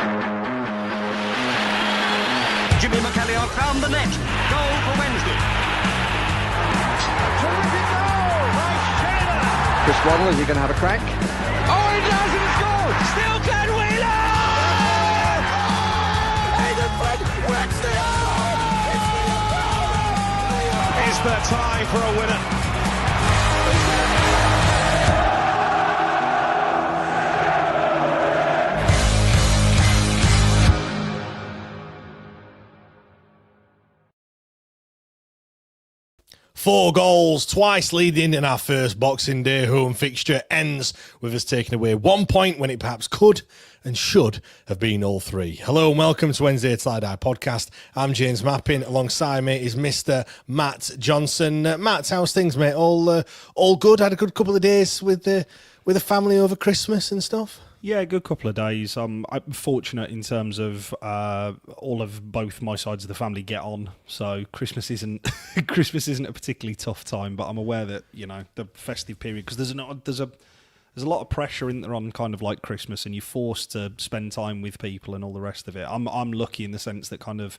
Jimmy McAllion found the net. Goal for Wednesday. Terrific goal by Sheridan. Chris Waddle, is he going to have a crack? Oh, he does, and it's goal. Still Glenn Wheeler. Aidan Flynn works the Is there time for a winner? Four goals, twice leading in our first Boxing Day home fixture, ends with us taking away 1 point when it perhaps could and should have been all three. Hello and welcome to Wednesday Tie-Dye Podcast. I'm James Mappin. Alongside me is Mr. Matt Johnson. Matt, how's things, mate? All good? Had a good couple of days with the family over Christmas and stuff? Yeah, good couple of days. I'm fortunate in terms of all of both my sides of the family get on, so Christmas isn't a particularly tough time. But I'm aware that the festive period, because there's a lot of pressure in there on kind of like Christmas, and you're forced to spend time with people and all the rest of it. I'm lucky in the sense that kind of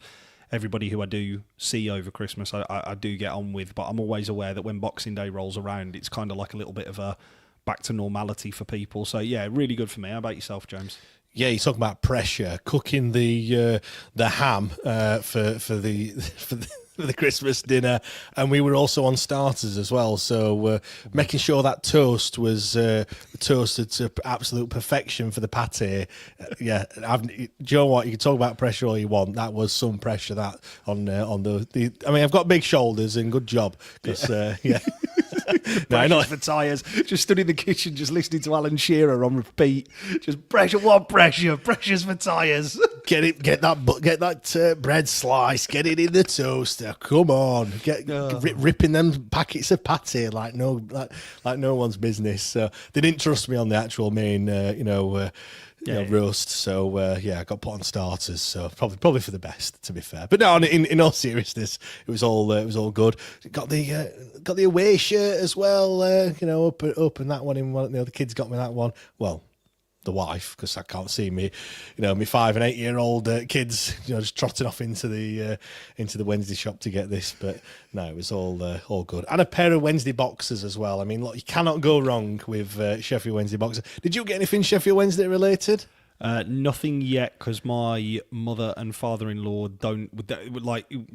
everybody who I do see over Christmas, I do get on with. But I'm always aware that when Boxing Day rolls around, it's kind of like a little bit of a back to normality for people. So yeah, really good for me. How about yourself, James? Yeah, you talk about pressure, cooking the ham for the Christmas dinner, and we were also on starters as well. So making sure that toast was toasted to absolute perfection for the pate. Yeah, do you know what? You can talk about pressure all you want. That was some pressure that on the. I mean, I've got big shoulders and good job because yeah. No, I know for tyres. Just stood in the kitchen, just listening to Alan Shearer on repeat. Just pressure, what pressure? Pressure's for tyres. Get that bread slice. Get it in the toaster. Come on, ripping them packets of pate like no one's business. So they didn't trust me on the actual main, roast. So yeah, I got put on starters. So probably for the best, to be fair. But no, in all seriousness, it was all good. Got the away shirt as well. Open that one in one. The kids got me that one. Well, the wife, because I can't see me, my 5 and 8 year old kids, just trotting off into the Wednesday shop to get this. But no, it was all good, and a pair of Wednesday boxers as well. I mean, look, you cannot go wrong with Sheffield Wednesday boxers. Did you get anything Sheffield Wednesday related? Nothing yet, because my mother and father-in-law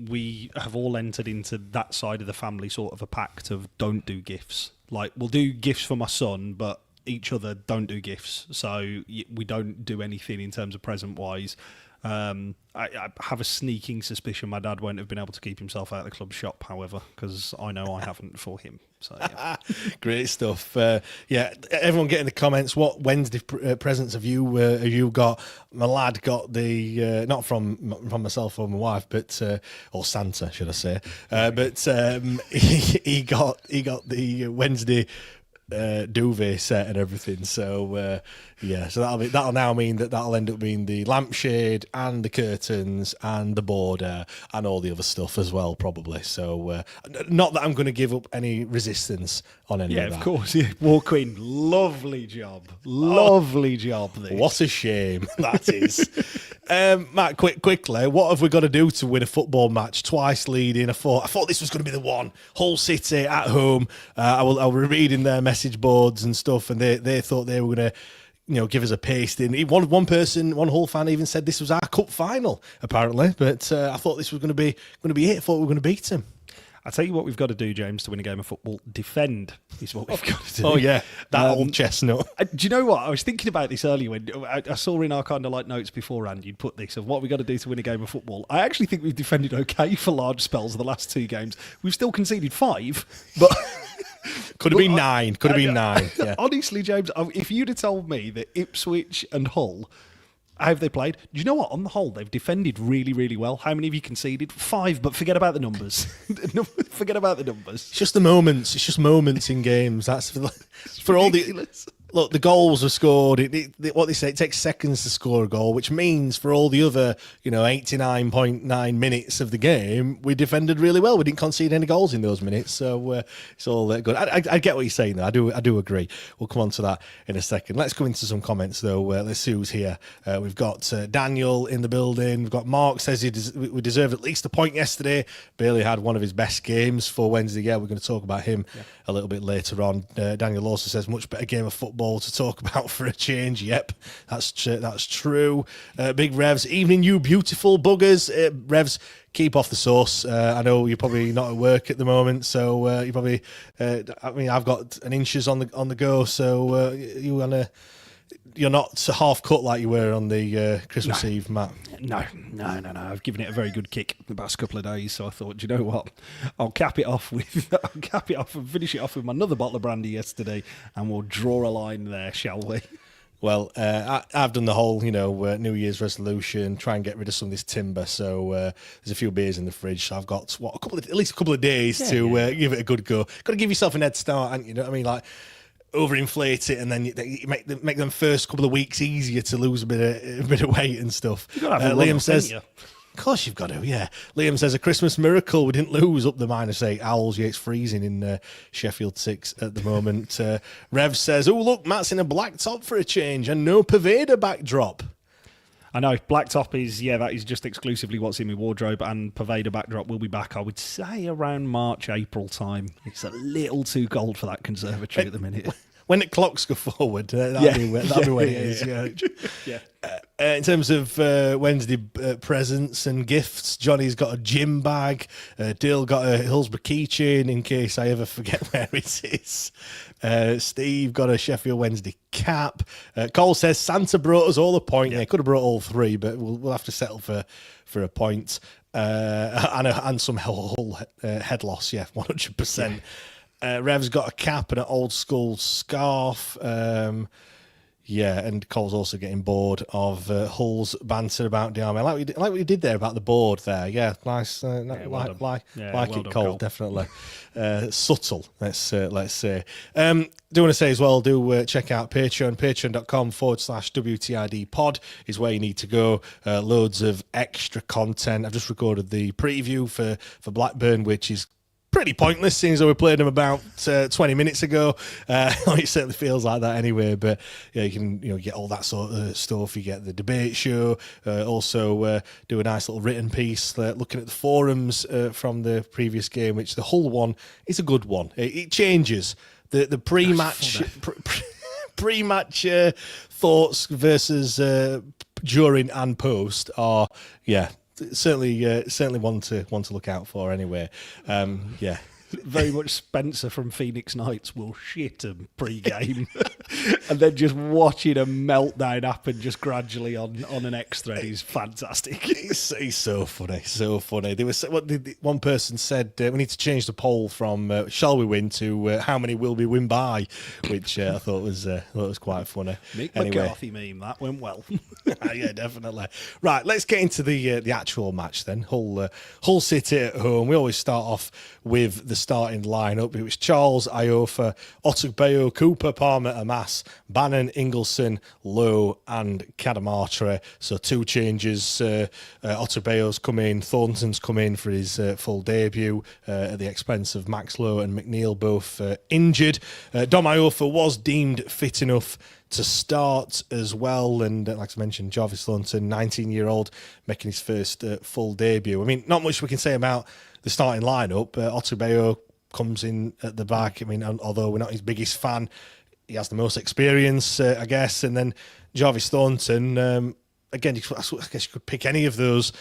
we have all entered into that side of the family sort of a pact of don't do gifts. Like, we'll do gifts for my son, but each other don't do gifts, so we don't do anything in terms of present wise. I have a sneaking suspicion my dad won't have been able to keep himself out of the club shop, however, because I know I haven't for him. So yeah. Great stuff. Yeah, everyone get in the comments. What Wednesday presents have you got? My lad got the not from myself or my wife, but or Santa, should I say? But he got the Wednesday duvet set and everything. So yeah, so that'll now mean that'll end up being the lampshade and the curtains and the border and all the other stuff as well, probably. So not that I'm going to give up any resistance on any of that. Yeah, of course. Yeah. Walk in, lovely job, job. This. What a shame that is. Matt, quickly, what have we got to do to win a football match twice leading? I thought this was going to be the one. Hull City at home. I was reading their message boards and stuff, and they thought they were going to give us a pasting. One person, one Hull fan even said this was our cup final, apparently. But I thought this was going to be it. I thought we were going to beat them. I'll tell you what we've got to do, James, to win a game of football. Defend is what we've got to do. Oh, yeah. That old chestnut. Do you know what? I was thinking about this earlier when I saw in our kind of like notes beforehand, you'd put this of what we've got to do to win a game of football. I actually think we've defended okay for large spells of the last 2 games. We've still conceded 5, but... Could have been 9. Could have been 9. Yeah. Honestly, James, if you'd have told me that Ipswich and Hull, how have they played? Do you know what? On the whole, they've defended really, really well. How many have you conceded? 5, but forget about the numbers. Forget about the numbers. It's just the moments. It's just moments in games. That's for all the Look, the goals were scored. What they say, it takes seconds to score a goal, which means for all the other, 89.9 minutes of the game, we defended really well. We didn't concede any goals in those minutes, so it's all good. I get what you're saying, though. I do agree. We'll come on to that in a second. Let's go into some comments, though. Let's see who's here. We've got Daniel in the building. We've got Mark says we deserved at least a point yesterday. Bailey had one of his best games for Wednesday. Yeah, we're going to talk about him a little bit later on. Daniel also says much better game of football to talk about for a change. Yep, that's true. Big Revs, evening you beautiful buggers. Revs, keep off the sauce. I know you're probably not at work at the moment, so you probably. I've got an inches on the go, so you're not half cut like you were on the Christmas Eve, Matt. No. I've given it a very good kick the past couple of days, so I thought, do you know what? I'll cap it off and finish it off with another bottle of brandy yesterday, and we'll draw a line there, shall we? Well, I've done the whole, New Year's resolution, try and get rid of some of this timber. So there's a few beers in the fridge. So I've got at least a couple of days to give it a good go. Got to give yourself an head start, and you know what I mean, like overinflate it, and then you make them first couple of weeks easier to lose a bit of weight and stuff. Liam says. Of course you've got to, yeah. Liam says, a Christmas miracle. We didn't lose up the -8 Owls. Yeah, it's freezing in Sheffield 6 at the moment. Rev says, oh, look, Matt's in a black top for a change and no Pervader backdrop. I know, black top is, that is just exclusively what's in my wardrobe, and Pervader backdrop will be back, I would say, around March, April time. It's a little too cold for that conservatory at the minute. When the clocks go forward, that'll be when it is. Yeah. In terms of Wednesday presents and gifts, Johnny's got a gym bag. Dale got a Hillsborough keychain in case I ever forget where it is. Steve got a Sheffield Wednesday cap. Cole says Santa brought us all a point. Yeah, could have brought all three, but we'll have to settle for a point and some Hull head loss. Yeah, 100%. Yeah. Rev's got a cap and an old school scarf. And Cole's also getting bored of Hull's banter about the army. I like what you did there about the board there. Yeah, nice. Like it, Cole, definitely. Subtle, let's say. Do want to say as well, check out Patreon. Patreon.com/WTID pod is where you need to go. Loads of extra content. I've just recorded the preview for Blackburn, which is pretty pointless, seeing as though we played them about 20 minutes ago. It certainly feels like that anyway. But yeah, you can get all that sort of stuff. You get the debate show. Also, do a nice little written piece looking at the forums from the previous game, which the Hull one is a good one. It changes the pre-match pre-match thoughts versus during and post are certainly one to look out for anyway. Very much Spencer from Phoenix Knights will shit him pre-game and then just watching a meltdown happen just gradually on an extra is fantastic. He's so funny. One person said we need to change the poll from shall we win to how many will we win by, which I thought was quite funny. Nick McCarthy meme, that went well. Yeah, definitely. Right, let's get into the actual match then. Hull City at home. We always start off with the starting lineup. It was Charles, Iofa, Otugbeo, Cooper, Palmer, Amas, Bannon, Ingleson, Lowe and Cadamartre. So two changes. Otugbeo's come in, Thornton's come in for his full debut at the expense of Max Lowe and McNeil, both injured. Dom Iofa was deemed fit enough to start as well, and like I mentioned, Jarvis Thornton, 19-year-old, making his first full debut. I mean, not much we can say about the starting lineup. Otugbeo comes in at the back. I mean, although we're not his biggest fan, he has the most experience, I guess. And then Jarvis Thornton, again, I guess you could pick any of those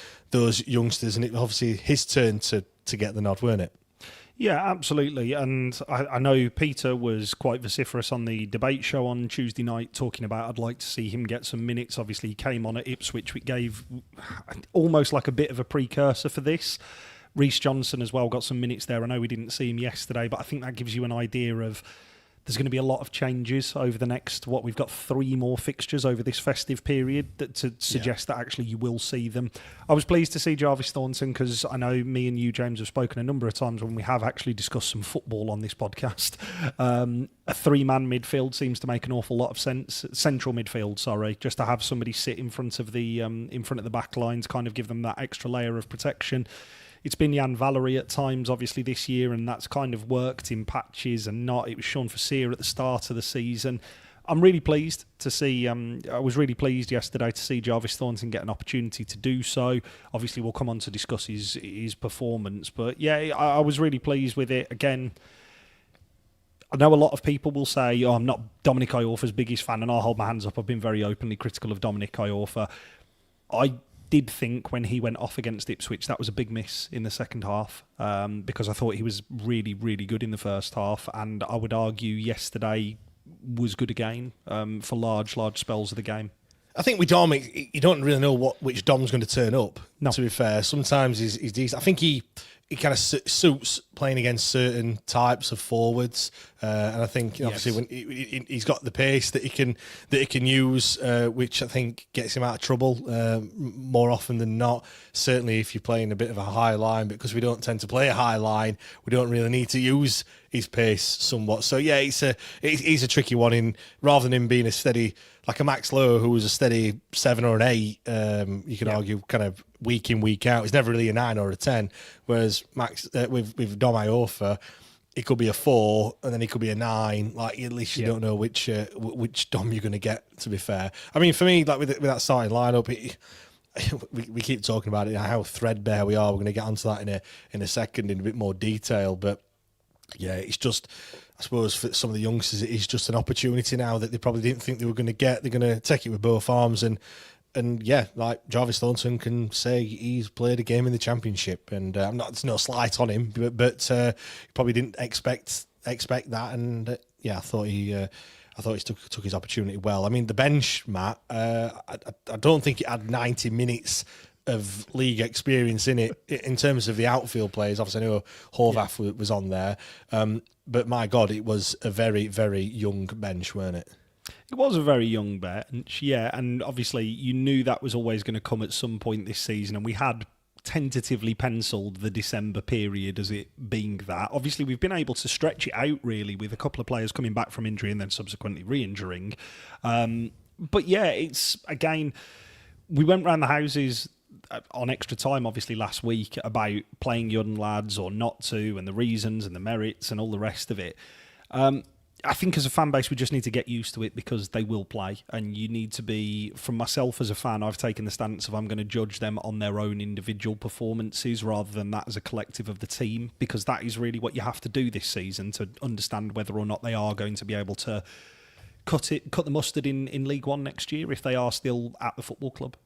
youngsters, and it obviously his turn to get the nod, weren't it? Yeah, absolutely. And I know Peter was quite vociferous on the debate show on Tuesday night, talking about I'd like to see him get some minutes. Obviously, he came on at Ipswich, which gave almost like a bit of a precursor for this. Reece Johnson as well got some minutes there. I know we didn't see him yesterday, but I think that gives you an idea of there's going to be a lot of changes over the next, we've got 3 more fixtures over this festive period to suggest that actually you will see them. I was pleased to see Jarvis Thornton because I know me and you, James, have spoken a number of times when we have actually discussed some football on this podcast. A 3-man midfield seems to make an awful lot of sense. Central midfield, sorry, just to have somebody sit in front of the back line to kind of give them that extra layer of protection. It's been Jan Valery at times, obviously, this year, and that's kind of worked in patches and not. It was Sean Fasir at the start of the season. I'm really pleased to see, I was really pleased yesterday to see Jarvis Thornton get an opportunity to do so. Obviously, we'll come on to discuss his performance, but yeah, I was really pleased with it. Again, I know a lot of people will say, I'm not Dominic Iorfa's biggest fan, and I'll hold my hands up. I've been very openly critical of Dominic Iorfa. I did think when he went off against Ipswich that was a big miss in the second half, because I thought he was really, really good in the first half, and I would argue yesterday was good again for large spells of the game. I think with Dom, you don't really know which Dom's going to turn up. No. To be fair, sometimes he's decent. I think he kind of suits playing against certain types of forwards, and I think obviously when he's got the pace that he can use, which I think gets him out of trouble more often than not. Certainly, if you're playing a bit of a high line, because we don't tend to play a high line, we don't really need to use his pace somewhat. So yeah, he's a tricky one. In rather than him being a steady, like a Max Lowe, who was a steady 7 or an 8, you could argue kind of week in, week out. He's never really a 9 or a 10. Whereas Max with Dom Iorfa, it could be a 4 and then it could be a 9. Like at least you don't know which Dom you're going to get. To be fair, I mean for me, like with that starting lineup, we keep talking about it, how threadbare we are. We're going to get onto that in a second in a bit more detail, but yeah, it's just, I suppose for some of the youngsters, it is just an opportunity now that they probably didn't think they were going to get. They're going to take it with both arms, and yeah, like Jarvis Thornton can say he's played a game in the Championship, and there's no slight on him, but he probably didn't expect that, and yeah, I thought he took his opportunity well. I mean, the bench, Matt, I don't think it had 90 minutes of league experience in it in terms of the outfield players. Obviously, I know Horvath was on there, but my God, it was a very, very young bench, weren't it? It was a very young bench, yeah, and obviously you knew that was always going to come at some point this season, and we had tentatively penciled the December period as it being that. Obviously, we've been able to stretch it out, really, with a couple of players coming back from injury and then subsequently re-injuring. But yeah, it's, again, we went round the houses on extra time, obviously, last week about playing young lads or not to, and the reasons and the merits and all the rest of it. I think as a fan base, we just need to get used to it because they will play, and you need to be, from myself as a fan, I've taken the stance of I'm going to judge them on their own individual performances rather than that as a collective of the team, because that is really what you have to do this season to understand whether or not they are going to be able to cut the mustard in League One next year if they are still at the football club.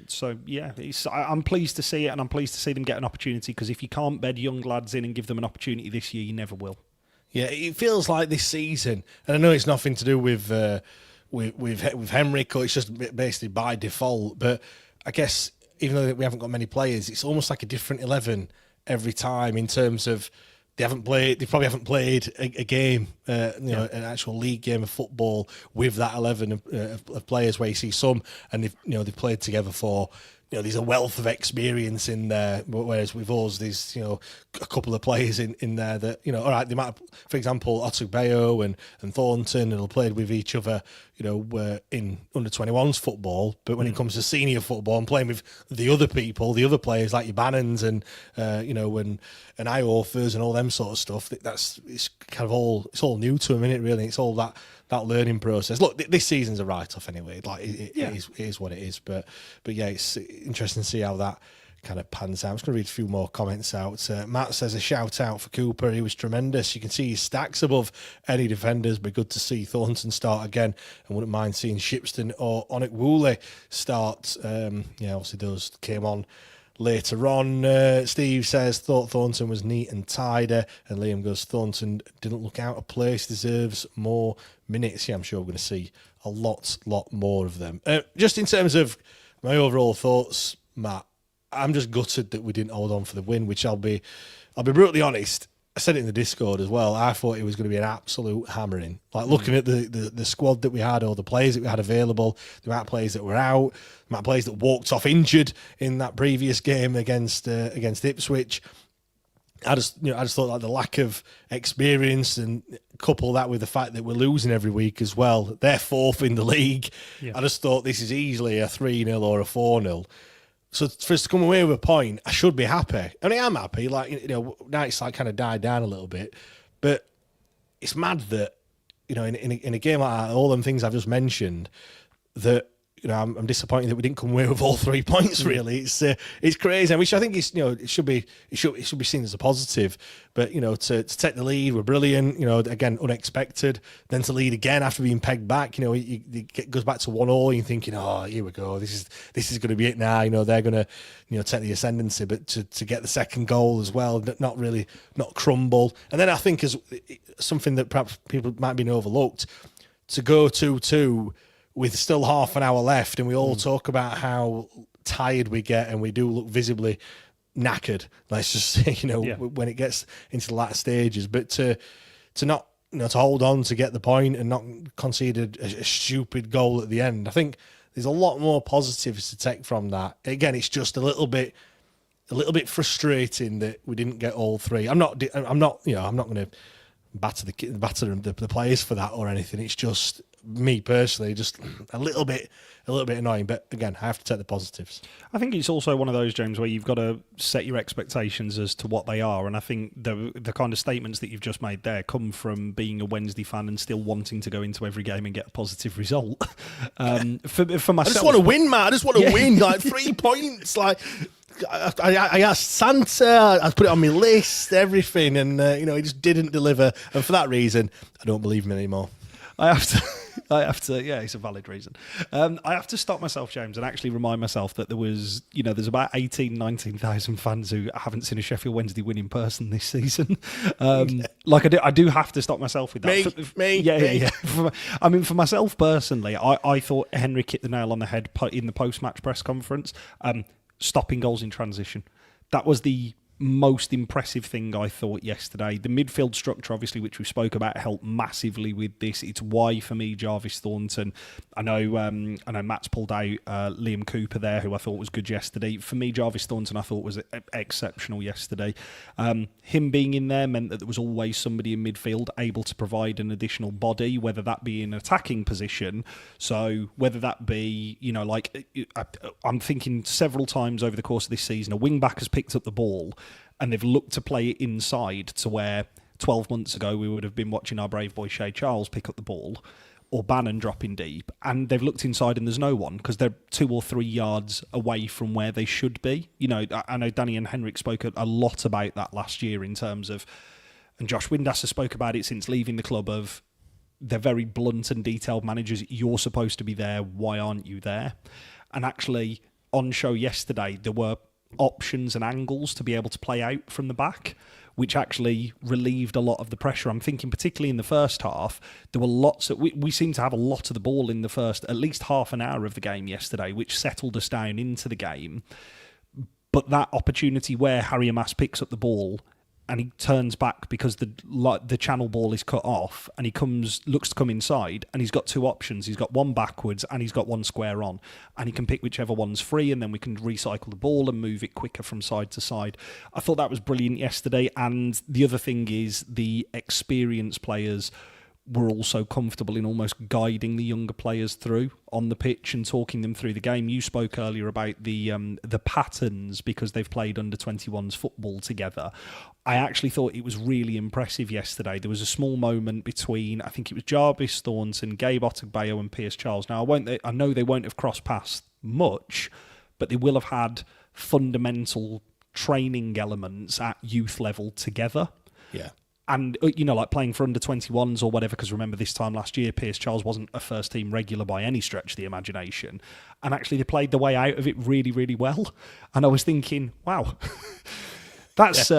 So yeah, I'm pleased to see it, and I'm pleased to see them get an opportunity, because if you can't bed young lads in and give them an opportunity this year, you never will. Yeah, it feels like this season, and I know it's nothing to do with Henrik, or it's just basically by default, but I guess even though we haven't got many players, it's almost like a different 11 every time in terms of they probably haven't played a game, an actual league game of football with that 11 of players, where you see some, and they've played together for, there's a wealth of experience in there, whereas with us, there's, a couple of players in there that, all right, they might have, for example, Otugbeo and Thornton, and have played with each other, in under-21s football, but when it comes to senior football and playing with the other people, the other players like your Bannons and Iorfas and all them sort of stuff, it's kind of it's all new to them, isn't it, really? It's all that learning process. Look, this season's a write-off anyway. Like it is what it is. But yeah, it's interesting to see how that kind of pans out. I'm just going to read a few more comments out. Matt says a shout out for Cooper. He was tremendous. You can see his stacks above any defenders, but good to see Thornton start again, and wouldn't mind seeing Shipston or Onik Woolley start. Obviously those came on later on. Steve says thought Thornton was neat and tidy, and Liam goes, Thornton didn't look out of place, deserves more minutes. Yeah, I'm sure we're going to see a lot more of them. Just in terms of my overall thoughts, Matt, I'm just gutted that we didn't hold on for the win, which I'll be brutally honest, I said it in the Discord as well. I thought it was going to be an absolute hammering. Like looking at the squad that we had, or the players that we had available, the amount of players that were out, the amount of players that walked off injured in that previous game against Ipswich. I just thought like the lack of experience, and couple that with the fact that we're losing every week as well. They're fourth in the league. Yeah. I just thought this is easily a 3-0 or a 4-0. So for us to come away with a point, I should be happy. And I am happy. Like, now it's like kind of died down a little bit. But it's mad that, in a game like that, all them things I've just mentioned, that, I'm disappointed that we didn't come away with all 3 points. Really, it's crazy. Which I think is, it should be seen as a positive. But to take the lead, we're brilliant. Again, unexpected. Then to lead again after being pegged back. It goes back to 1-1. You're thinking, oh, here we go. This is going to be it now. They're going to take the ascendancy. But to get the second goal as well, not crumble. And then I think as something that perhaps people might have been overlooked, to go 2-2. With still half an hour left, and we all talk about how tired we get, and we do look visibly knackered. Let's just say, when it gets into the latter stages. But to not, to hold on to get the point and not concede a stupid goal at the end. I think there's a lot more positives to take from that. Again, it's just a little bit frustrating that we didn't get all 3. I'm not going to batter the players for that or anything. It's just me personally, just a little bit annoying. But again, I have to take the positives. I think it's also one of those, James, where you've got to set your expectations as to what they are. And I think the kind of statements that you've just made there come from being a Wednesday fan and still wanting to go into every game and get a positive result. For myself, I just want to win, Matt. I just want to win, like 3 points. Like I asked Santa, I put it on my list, everything, and he just didn't deliver. And for that reason, I don't believe him anymore. I have to. Yeah, it's a valid reason. I have to stop myself, James, and actually remind myself that there's about 19,000 fans who haven't seen a Sheffield Wednesday win in person this season. I do have to stop myself with that. Me. Yeah. For myself personally, I thought Henrik hit the nail on the head in the post-match press conference. Stopping goals in transition. That was the most impressive thing I thought yesterday. The midfield structure, obviously, which we spoke about, helped massively with this. It's why, for me, Jarvis Thornton. I know Matt's pulled out Liam Cooper there, who I thought was good yesterday. For me, Jarvis Thornton, I thought was exceptional yesterday. Him being in there meant that there was always somebody in midfield able to provide an additional body, whether that be in an attacking position. So whether that be, I'm thinking several times over the course of this season, a wing back has picked up the ball and they've looked to play it inside, to where 12 months ago we would have been watching our brave boy Shay Charles pick up the ball, or Bannon dropping deep, and they've looked inside and there's no one because they're 2 or 3 yards away from where they should be. I know Danny and Henrik spoke a lot about that last year in terms of, and Josh Windasser spoke about it since leaving the club, of they're very blunt and detailed managers. You're supposed to be there. Why aren't you there? And actually, on show yesterday, there were options and angles to be able to play out from the back, which actually relieved a lot of the pressure. I'm thinking particularly in the first half, there were lots of, we seemed to have a lot of the ball in the first, at least half an hour of the game yesterday, which settled us down into the game. But that opportunity where Harry Amass picks up the ball and he turns back because the channel ball is cut off, and he looks to come inside, and he's got 2 options. He's got one backwards and he's got one square on, and he can pick whichever one's free, and then we can recycle the ball and move it quicker from side to side. I thought that was brilliant yesterday. And the other thing is the experienced players were also comfortable in almost guiding the younger players through on the pitch and talking them through the game. You spoke earlier about the patterns because they've played under 21s football together. I actually thought it was really impressive yesterday. There was a small moment between, I think it was Jarvis Thornton, Gabe Ottagbayo and Piers Charles. Now, I know they won't have crossed paths much, but they will have had fundamental training elements at youth level together. Yeah. And, like playing for under 21s or whatever, because remember this time last year, Piers Charles wasn't a first-team regular by any stretch of the imagination. And actually, they played the way out of it really, really well. And I was thinking, wow, that's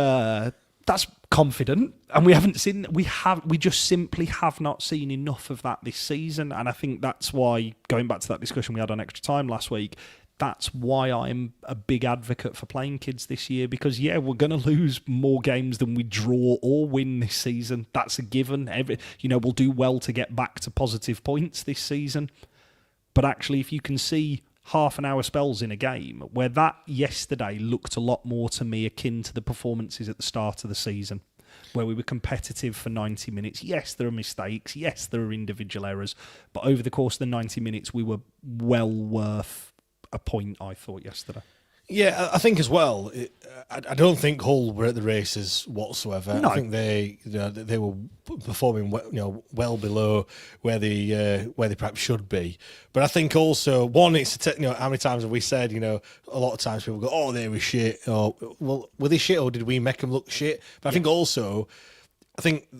confident. And we just simply have not seen enough of that this season. And I think that's why, going back to that discussion we had on Extra Time last week, that's why I'm a big advocate for playing kids this year, because, we're going to lose more games than we draw or win this season. That's a given. We'll do well to get back to positive points this season. But actually, if you can see half an hour spells in a game, where that yesterday looked a lot more to me akin to the performances at the start of the season, where we were competitive for 90 minutes. Yes, there are mistakes. Yes, there are individual errors. But over the course of the 90 minutes, we were well worth a point, I thought, yesterday. Yeah, I think as well. I don't think Hull were at the races whatsoever. No. I think they were performing well below where they perhaps should be. But I think also one, it's how many times have we said a lot of times people go, oh, they were shit, or well, were they shit or did we make them look shit? But I think also,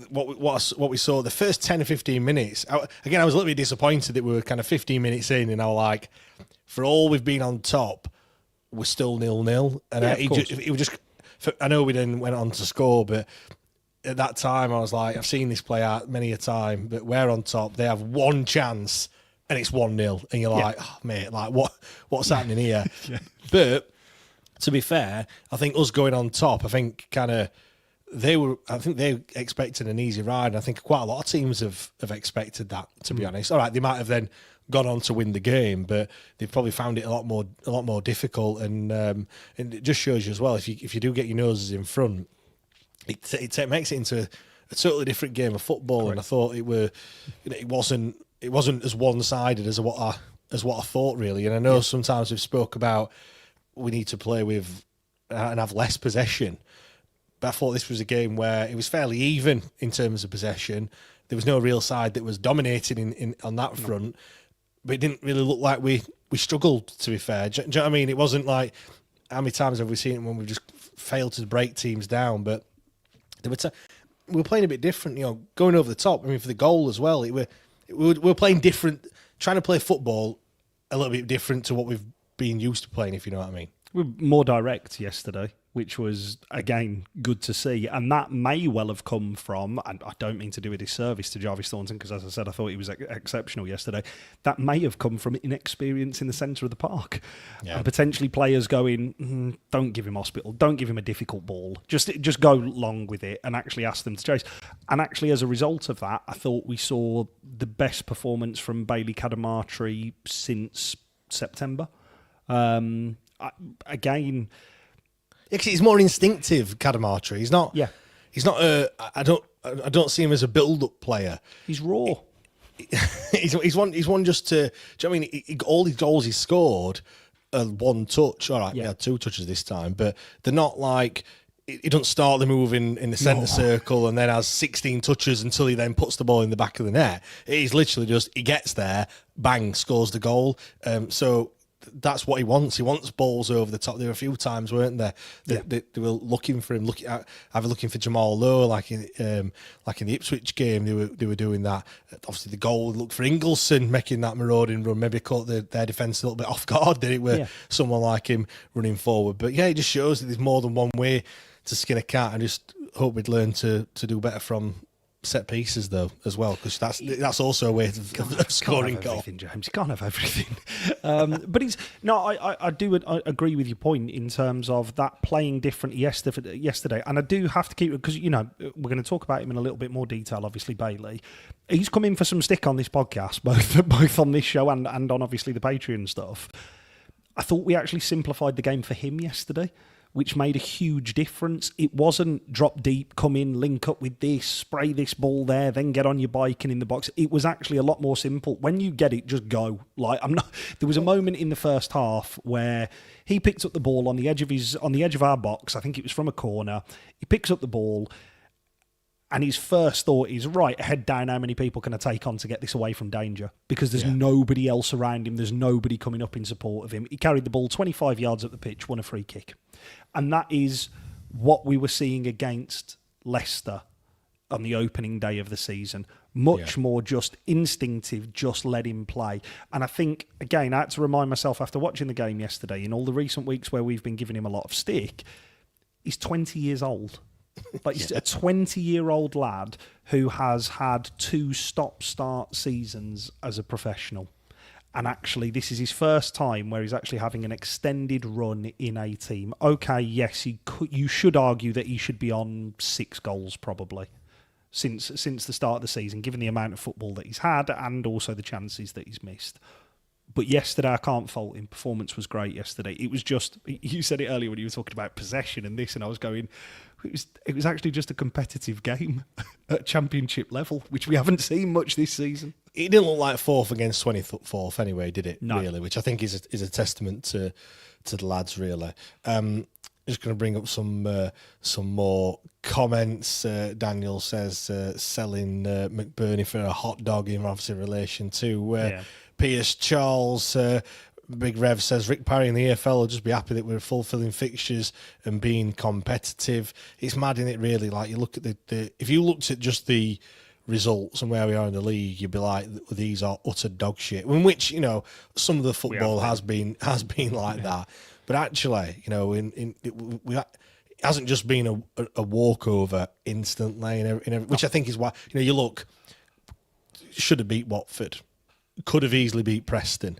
what we saw the first 10 or 15 minutes. I was a little bit disappointed that we were kind of 15 minutes in, and I was like, for all we've been on top, we're still 0-0, and it was just. I know we then went on to score, but at that time I was like, I've seen this play out many a time. But we're on top; they have one chance, and it's 1-0, and you're like, oh, mate, like what's happening here? But to be fair, I think us going on top, I think they expected an easy ride, and I think quite a lot of teams have expected that. To be honest, all right, they might have then gone on to win the game, but they've probably found it a lot more difficult, and it just shows you as well, if you do get your noses in front, it makes it into a totally different game of football. Correct. And I thought it wasn't as one-sided as what I thought, really. And I know sometimes we've spoke about we need to play with and have less possession, but I thought this was a game where it was fairly even in terms of possession. There was no real side that was dominating on that front. But it didn't really look like we struggled, to be fair. Do you know what I mean? It wasn't like, how many times have we seen it when we've just failed to break teams down? But we were playing a bit different, going over the top. I mean, for the goal as well, we were playing different, trying to play football a little bit different to what we've been used to playing, if you know what I mean. We were more direct yesterday, which was, again, good to see. And that may well have come from, and I don't mean to do a disservice to Jarvis Thornton, because as I said, I thought he was exceptional yesterday. That may have come from inexperience in the centre of the park. Yeah. And potentially players going, don't give him hospital, don't give him a difficult ball. Just go long with it and actually ask them to chase. And actually, as a result of that, I thought we saw the best performance from Bailey Cadamartri since September. Again... He's more instinctive, Cadamartri. He's not. Yeah. He's not. I don't see him as a build-up player. He's raw. He's one just to. Do you know what I mean? All these goals he scored are one touch. All right, we had two touches this time, but they're not like. He doesn't start the move in the centre circle and then has 16 touches until he then puts the ball in the back of the net. He's literally just, he gets there, bang, scores the goal. So that's what he wants. He wants balls over the top. There were a few times, weren't there? They were looking for him, looking for Jamal Lowe, like in the Ipswich game. They were doing that. Obviously, the goal looked for Ingleson making that marauding run. Maybe caught their defence a little bit off guard, did it? Where someone like him running forward. But it just shows that there's more than one way to skin a cat. I just hope we'd learn to do better from set pieces though as well, because that's also a way of scoring goals. James, you can't have everything. But I do agree with your point in terms of that playing different yesterday, and I do have to keep it, because we're going to talk about him in a little bit more detail. Obviously, Bailey, he's come in for some stick on this podcast, both on this show and on obviously the Patreon stuff. I thought we actually simplified the game for him yesterday, which made a huge difference. It wasn't drop deep, come in, link up with this, spray this ball there, then get on your bike and in the box. It was actually a lot more simple. When you get it, just go. There was a moment in the first half where he picked up the ball on the edge of our box. I think it was from a corner. He picks up the ball, and his first thought is, right, head down, how many people can I take on to get this away from danger? Because there's nobody else around him. There's nobody coming up in support of him. He carried the ball 25 yards up the pitch, won a free kick. And that is what we were seeing against Leicester on the opening day of the season. Much more just instinctive, just let him play. And I think, again, I had to remind myself after watching the game yesterday, in all the recent weeks where we've been giving him a lot of stick, he's 20 years old. He's a 20-year-old lad who has had 2 stop-start seasons as a professional. And actually, this is his first time where he's actually having an extended run in a team. Okay, yes, you should argue that he should be on 6 goals probably since the start of the season, given the amount of football that he's had and also the chances that he's missed. But yesterday, I can't fault him. Performance was great yesterday. It was just, you said it earlier when you were talking about possession and this, and I was going, it was actually just a competitive game at championship level, which we haven't seen much this season. It didn't look like 4th against 24th anyway, did it? No. Really, which I think is a testament to the lads, really. Just going to bring up some more comments. Daniel says selling McBurney for a hot dog in obviously relation to Pierce. Charles, Big Rev says Rick Parry and the AFL will just be happy that we're fulfilling fixtures and being competitive. It's mad, isn't it, really? Like, you look at the if you looked at just the results and where we are in the league, you'd be like, these are utter dog shit. In which, some of the football has been like that. But actually, it hasn't just been a walkover instantly, which I think is why, you look, should have beat Watford, could have easily beat Preston,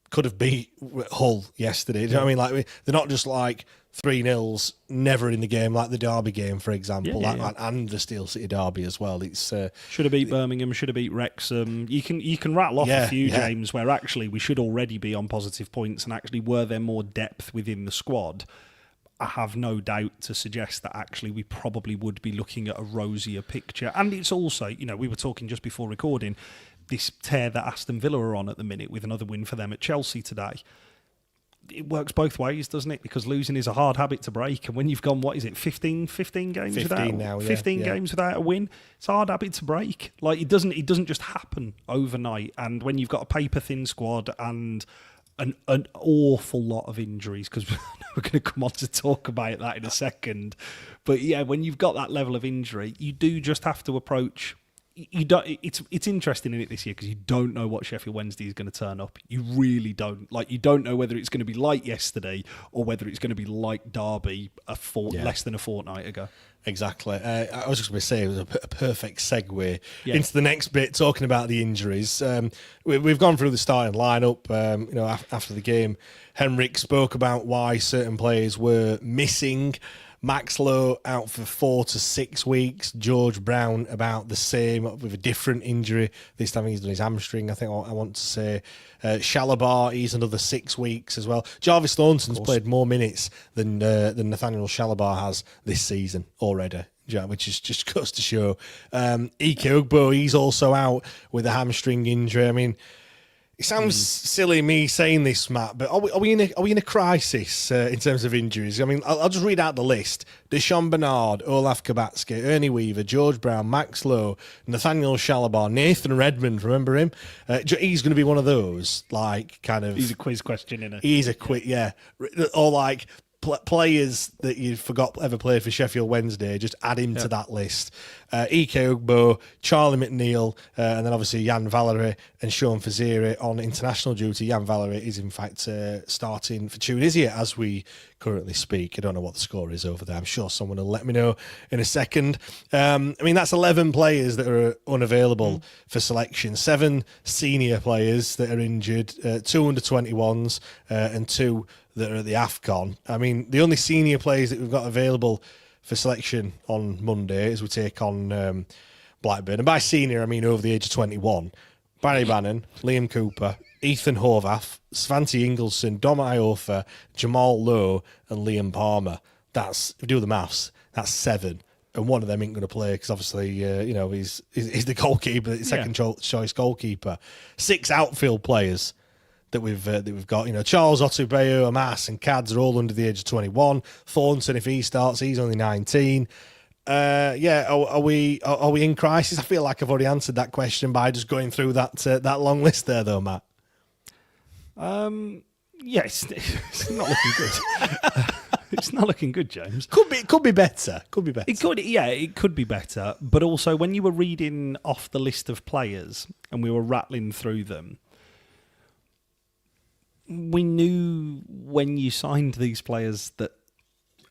could have beat Hull yesterday. Do you know what I mean? Like, they're not just like 3-0s, never in the game, like the Derby game, for example, and the Steel City Derby as well. It's should have beat Birmingham, should have beat Wrexham. You can rattle off a few games where actually we should already be on positive points, and actually were there more depth within the squad, I have no doubt to suggest that actually we probably would be looking at a rosier picture. And it's also, we were talking just before recording, this tear that Aston Villa are on at the minute with another win for them at Chelsea today. It works both ways, doesn't it? Because losing is a hard habit to break. And when you've gone, 15 games without 15 games without a win, it's a hard habit to break. Like, it doesn't just happen overnight. And when you've got a paper-thin squad and an awful lot of injuries, because we're going to come on to talk about that in a second. But yeah, when you've got that level of injury, you do just have to approach. You don't. It's interesting in it this year because you don't know what Sheffield Wednesday is going to turn up. You really don't. Like, you don't know whether it's going to be like yesterday or whether it's going to be like Derby less than a fortnight ago. Exactly. I was just going to say it was a perfect segue into the next bit, talking about the injuries. We've gone through the starting lineup. After the game, Henrik spoke about why certain players were missing. Max Lowe out for 4 to 6 weeks. George Brown about the same with a different injury. This time he's done his hamstring, I think I want to say. Shalabar, he's another 6 weeks as well. Jarvis Thornton's played more minutes than Nathaniel Shalabar has this season already, which is just goes to show. Ike Ugbo, he's also out with a hamstring injury. I mean, it sounds silly me saying this, Matt, but are we in a crisis in terms of injuries? I mean, I'll just read out the list: Deshaun Bernard, Olaf Kabatske, Ernie Weaver, George Brown, Max Lowe, Nathaniel Shalabar, Nathan Redmond. Remember him? He's going to be one of those, like, kind of. He's a quiz question, isn't he? He's a quiz, yeah, or like. Players that you forgot ever played for Sheffield Wednesday, just add him to that list. Ike Ugbo, Charlie McNeil, and then obviously Jan Valery and Sean Faziri on international duty. Jan Valery is in fact starting for Tunisia as we currently speak. I don't know what the score is over there. I'm sure someone will let me know in a second. I mean, that's 11 players that are unavailable for selection. 7 senior players that are injured, 2 under-21s and 2 that are at the AFCON. I mean, the only senior players that we've got available for selection on Monday as we take on Blackburn. And by senior, I mean over the age of 21. Barry Bannon, Liam Cooper, Ethan Horvath, Svante Ingelsson, Dom Iofa, Jamal Lowe, and Liam Palmer. That's, if you do the maths, that's 7. And one of them ain't going to play because obviously, he's the goalkeeper, the second choice goalkeeper. 6 outfield players that we've got. Charles Otubeo, Amas, and Cads are all under the age of 21. Thornton, if he starts, he's only 19. Are we in crisis? I feel like I've already answered that question by just going through that long list there, though, Matt. It's not looking good. It's not looking good, James. Could be better. It could be better. But also, when you were reading off the list of players and we were rattling through them, we knew when you signed these players that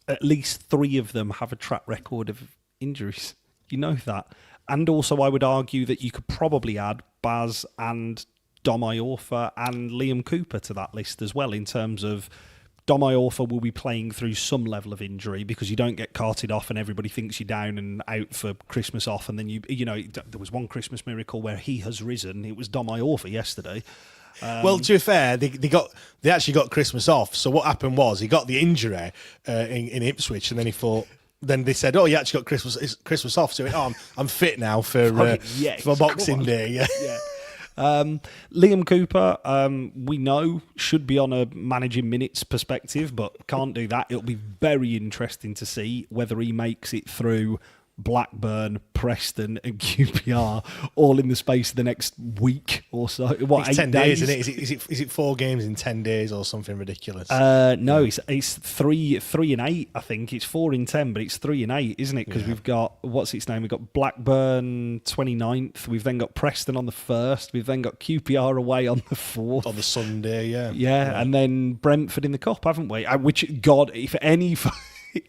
at least 3 of them have a track record of injuries. You know that. And also, I would argue that you could probably add Baz and Dom Iorfa and Liam Cooper to that list as well, in terms of Dom Iorfa will be playing through some level of injury, because you don't get carted off and everybody thinks you're down and out for Christmas off, and then you know, there was one Christmas miracle where he has risen. It was Dom Iorfa yesterday. Well, to be fair, they actually got Christmas off. So what happened was he got the injury in Ipswich, and then he thought. Then they said, "Oh, you actually got Christmas off." So I'm fit now for Boxing Day. Yeah. Liam Cooper, we know, should be on a managing minutes perspective, but can't do that. It'll be very interesting to see whether he makes it through Blackburn, Preston and QPR all in the space of the next week or so. What, it's 8 10 days, isn't it? Is it 4 games in 10 days or something ridiculous? No, it's 3 and 8, I think. It's 4 in 10, but it's 3 and 8, isn't it? Because we've got, what's its name? We've got Blackburn 29th. We've then got Preston on the 1st. We've then got QPR away on the 4th. On the Sunday, yeah. Yeah, and then Brentford in the Cup, haven't we? Which, God, if any...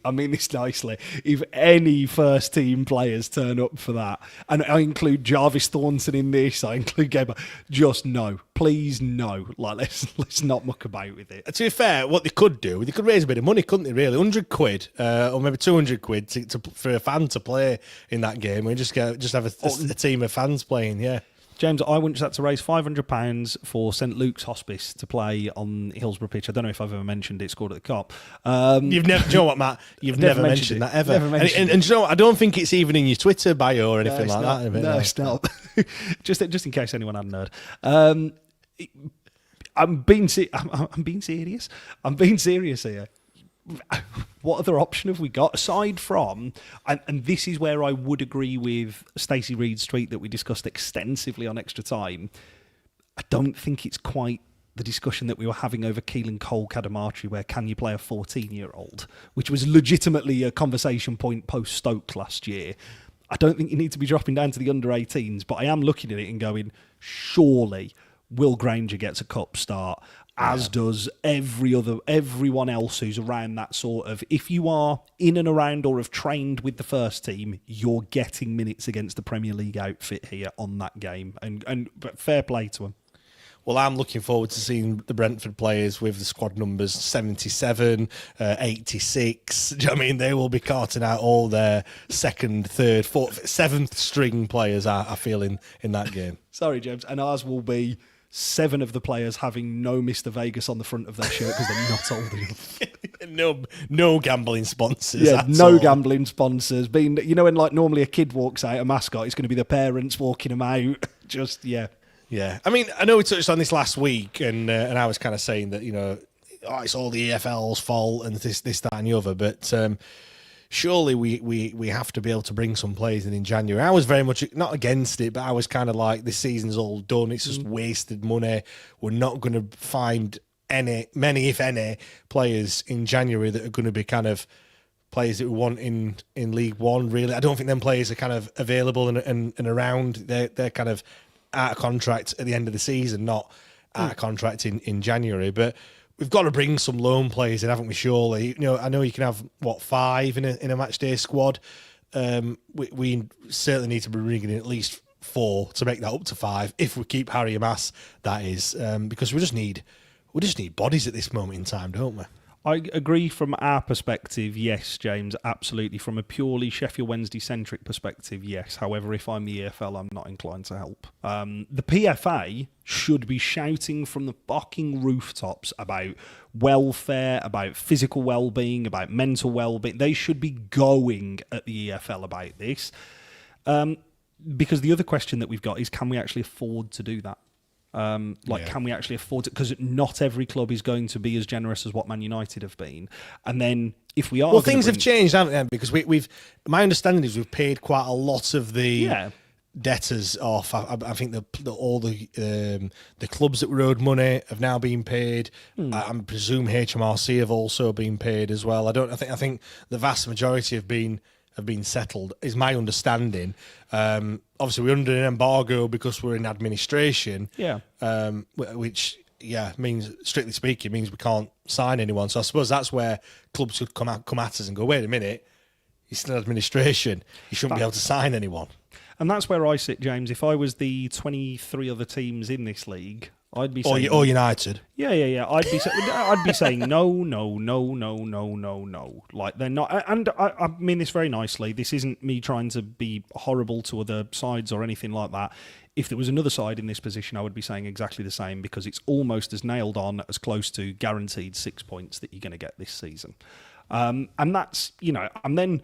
I mean this nicely. If any first team players turn up for that, and I include Jarvis Thornton in this, I include Geber, just no. Please no. Like, let's not muck about with it. To be fair, what they could do, they could raise a bit of money, couldn't they, really? 100 quid or maybe 200 quid for a fan to play in that game, and just have a team of fans playing, yeah. James, I once had to raise £500 for St Luke's Hospice to play on Hillsborough pitch. I don't know if I've ever mentioned it, scored at the Cop. You've never, do you know what, Matt? You've never mentioned that ever. And do you know what? I don't think it's even in your Twitter bio or anything like that. No, it's not. just in case anyone hadn't heard. I'm being serious. I'm being serious here. What other option have we got aside from, and this is where I would agree with Stacey Reed's tweet that we discussed extensively on Extra Time. I don't think it's quite the discussion that we were having over Keelan Cole Cadamartri, where can you play a 14-year-old, which was legitimately a conversation point post Stoke last year. I don't think you need to be dropping down to the under-18s, but I am looking at it and going, surely Will Granger gets a cup start, as does everyone else who's around that sort of... If you are in and around or have trained with the first team, you're getting minutes against the Premier League outfit here on that game. But fair play to them. Well, I'm looking forward to seeing the Brentford players with the squad numbers 77, 86. Do you know what I mean? They will be carting out all their second, third, fourth, seventh string players, I feel, in that game. Sorry, James. And ours will be 7 of the players having no Mr. Vegas on the front of their shirt because they're not old enough. no gambling sponsors. Yeah, no gambling sponsors. Being, you know, when like normally a kid walks out, a mascot, it's going to be the parents walking them out. Just, yeah. Yeah. I mean, I know we touched on this last week, and I was kind of saying that, you know, it's all the EFL's fault and this, that, and the other, but surely we have to be able to bring some players in January. I was very much not against it, but I was kind of like, this season's all done. It's just wasted money. We're not going to find many, if any, players in January that are going to be kind of players that we want in League One, really. I don't think them players are kind of available and around. They're kind of out of contract at the end of the season, not out of contract in January. But we've got to bring some loan players in, haven't we, surely? You know, I know you can have, 5 in a match day squad. We certainly need to be bringing in at least 4 to make that up to 5, if we keep Harry Amass, that is. Because we just need bodies at this moment in time, don't we? I agree from our perspective, yes, James, absolutely. From a purely Sheffield Wednesday-centric perspective, yes. However, if I'm the EFL, I'm not inclined to help. The PFA should be shouting from the fucking rooftops about welfare, about physical well-being, about mental well-being. They should be going at the EFL about this. Because the other question that we've got is, can we actually afford to do that? Can we actually afford it? Because not every club is going to be as generous as what Man United have been. And then if we are... Well, things have changed, haven't they? Because we've... My understanding is we've paid quite a lot of the debtors off. I think all the clubs that were owed money have now been paid. I presume HMRC have also been paid as well. I think the vast majority have been settled, is my understanding. Obviously, we're under an embargo because we're in administration. Yeah. Which means, strictly speaking, means we can't sign anyone. So I suppose that's where clubs could come at us and go, wait a minute, you're still in administration. You shouldn't be able to sign anyone. And that's where I sit, James. If I was the 23 other teams in this league, I'd be saying... Or United. Yeah. I'd be saying no. Like, they're not... And I mean this very nicely. This isn't me trying to be horrible to other sides or anything like that. If there was another side in this position, I would be saying exactly the same, because it's almost as nailed on, as close to guaranteed 6 points that you're going to get this season. And that's, and then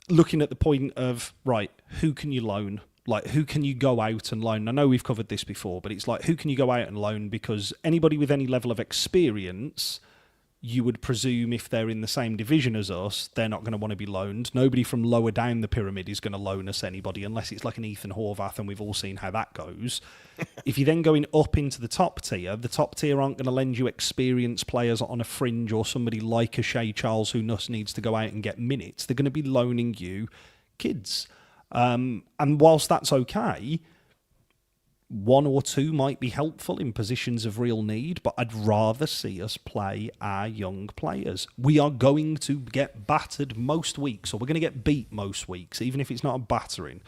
looking at the point of, right, who can you loan? Like, who can you go out and loan? I know we've covered this before, but it's like, who can you go out and loan? Because anybody with any level of experience, you would presume if they're in the same division as us, they're not going to want to be loaned. Nobody from lower down the pyramid is going to loan us anybody, unless it's like an Ethan Horvath, and we've all seen how that goes. If you're then going up into the top tier aren't going to lend you experienced players on a fringe, or somebody like a Shea Charles who needs to go out and get minutes. They're going to be loaning you kids. And whilst that's okay, one or two might be helpful in positions of real need, but I'd rather see us play our young players. We are going to get battered most weeks, or we're going to get beat most weeks, even if it's not a battering.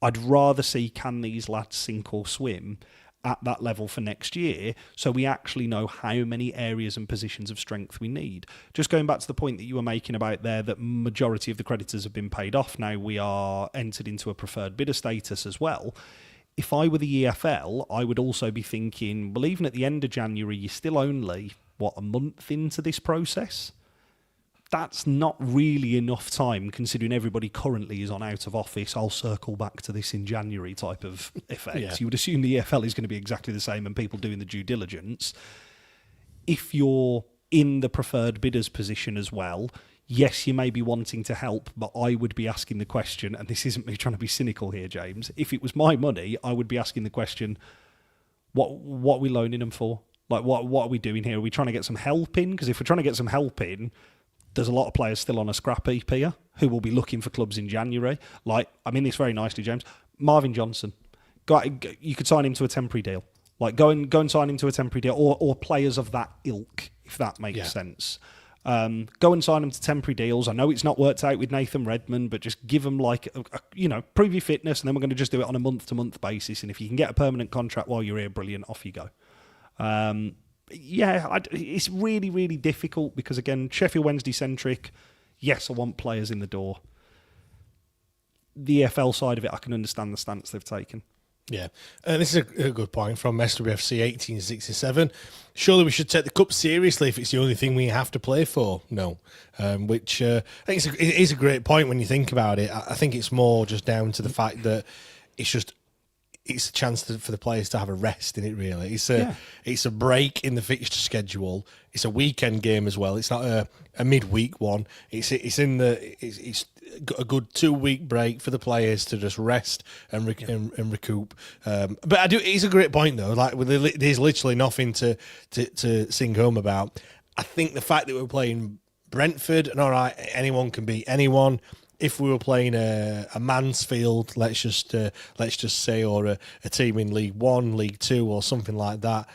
I'd rather see, can these lads sink or swim at that level for next year, so we actually know how many areas and positions of strength we need. Just going back to the point that you were making about there, that majority of the creditors have been paid off. Now we are entered into a preferred bidder status as well. If I were the EFL, I would also be thinking, well, even at the end of January, you're still only, a month into this process? That's not really enough time, considering everybody currently is on out of office. I'll circle back to this in January type of effect. Yeah. You would assume the EFL is going to be exactly the same, and people doing the due diligence. If you're in the preferred bidders position as well, yes, you may be wanting to help, but I would be asking the question, and this isn't me trying to be cynical here, James. If it was my money, I would be asking the question, what are we loaning them for? Like, what are we doing here? Are we trying to get some help in? Because if we're trying to get some help in, there's a lot of players still on a scrap heap here who will be looking for clubs in January. Like, I mean this very nicely, James. Marvin Johnson, you could sign him to a temporary deal. Like, go and sign him to a temporary deal, or players of that ilk, if that makes sense. Go and sign them to temporary deals. I know it's not worked out with Nathan Redmond, but just give them prove your fitness, and then we're going to just do it on a month-to-month basis. And if you can get a permanent contract while you're here, brilliant, off you go. It's really, really difficult because, again, Sheffield Wednesday centric. Yes, I want players in the door. The EFL side of it, I can understand the stance they've taken. Yeah, and this is a good point from SWFC 1867. Surely we should take the cup seriously if it's the only thing we have to play for. No, which I think it is a great point when you think about it. I think it's more just down to the fact that it's a chance for the players to have a rest in it. Really, it's a break in the fixture schedule. It's a weekend game as well. It's not a midweek one. It's a good 2-week break for the players to just rest and recoup. But it's a great point though. Like, there's literally nothing to sing home about. I think the fact that we're playing Brentford, and all right, anyone can beat anyone. If we were playing a Mansfield, let's just say, or a team in League One, League Two, or something like that,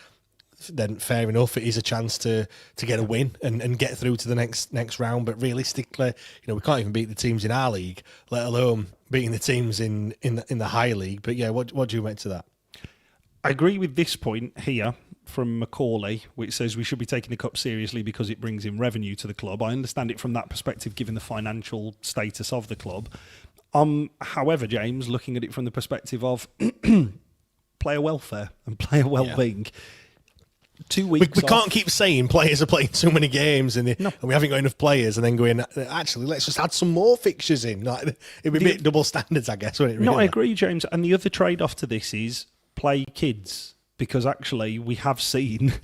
then fair enough. It is a chance to get a win and get through to the next round. But realistically, we can't even beat the teams in our league, let alone beating the teams in the high league. But yeah, what do you make to that? I agree with this point here from Macaulay, which says we should be taking the cup seriously because it brings in revenue to the club. I understand it from that perspective, given the financial status of the club. However, James, looking at it from the perspective of player welfare and player well-being, 2 weeks we can't keep saying players are playing too many games and we haven't got enough players, and then going, actually, let's just add some more fixtures in. Like, it'd be a bit double standards, I guess, wouldn't it? Really? No, I agree, James. And the other trade-off to this is play kids. Because actually, we have seen,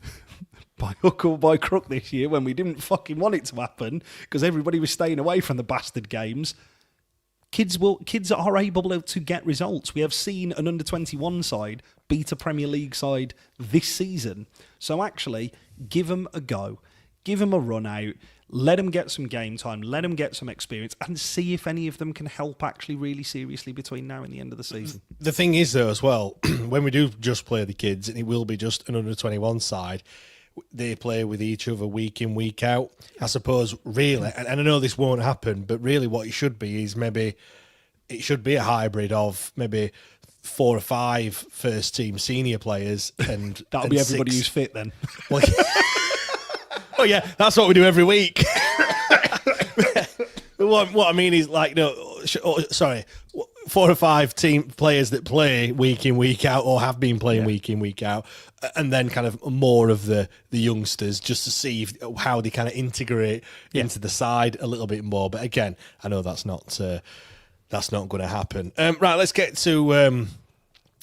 by hook or by crook this year, when we didn't fucking want it to happen, because everybody was staying away from the bastard games, kids are able to get results. We have seen an under-21 side beat a Premier League side this season. So actually, give them a go. Give them a run out. Let them get some game time. Let them get some experience, and see if any of them can help actually really seriously between now and the end of the season. The thing is, though, as well, when we do just play the kids, and it will be just an under-21 side, they play with each other week in, week out. I suppose, really, and I know this won't happen, but really what it should be is maybe it should be a hybrid of maybe 4 or 5 first team senior players, and That'll and be everybody 6 who's fit then. Well, oh yeah, that's what we do every week. What I mean is, like, no, sorry, 4 or 5 team players that play week in, week out, or have been playing week in, week out, and then kind of more of the youngsters, just to see how they kind of integrate into the side a little bit more. But again, I know that's not going to happen. Right, let's get to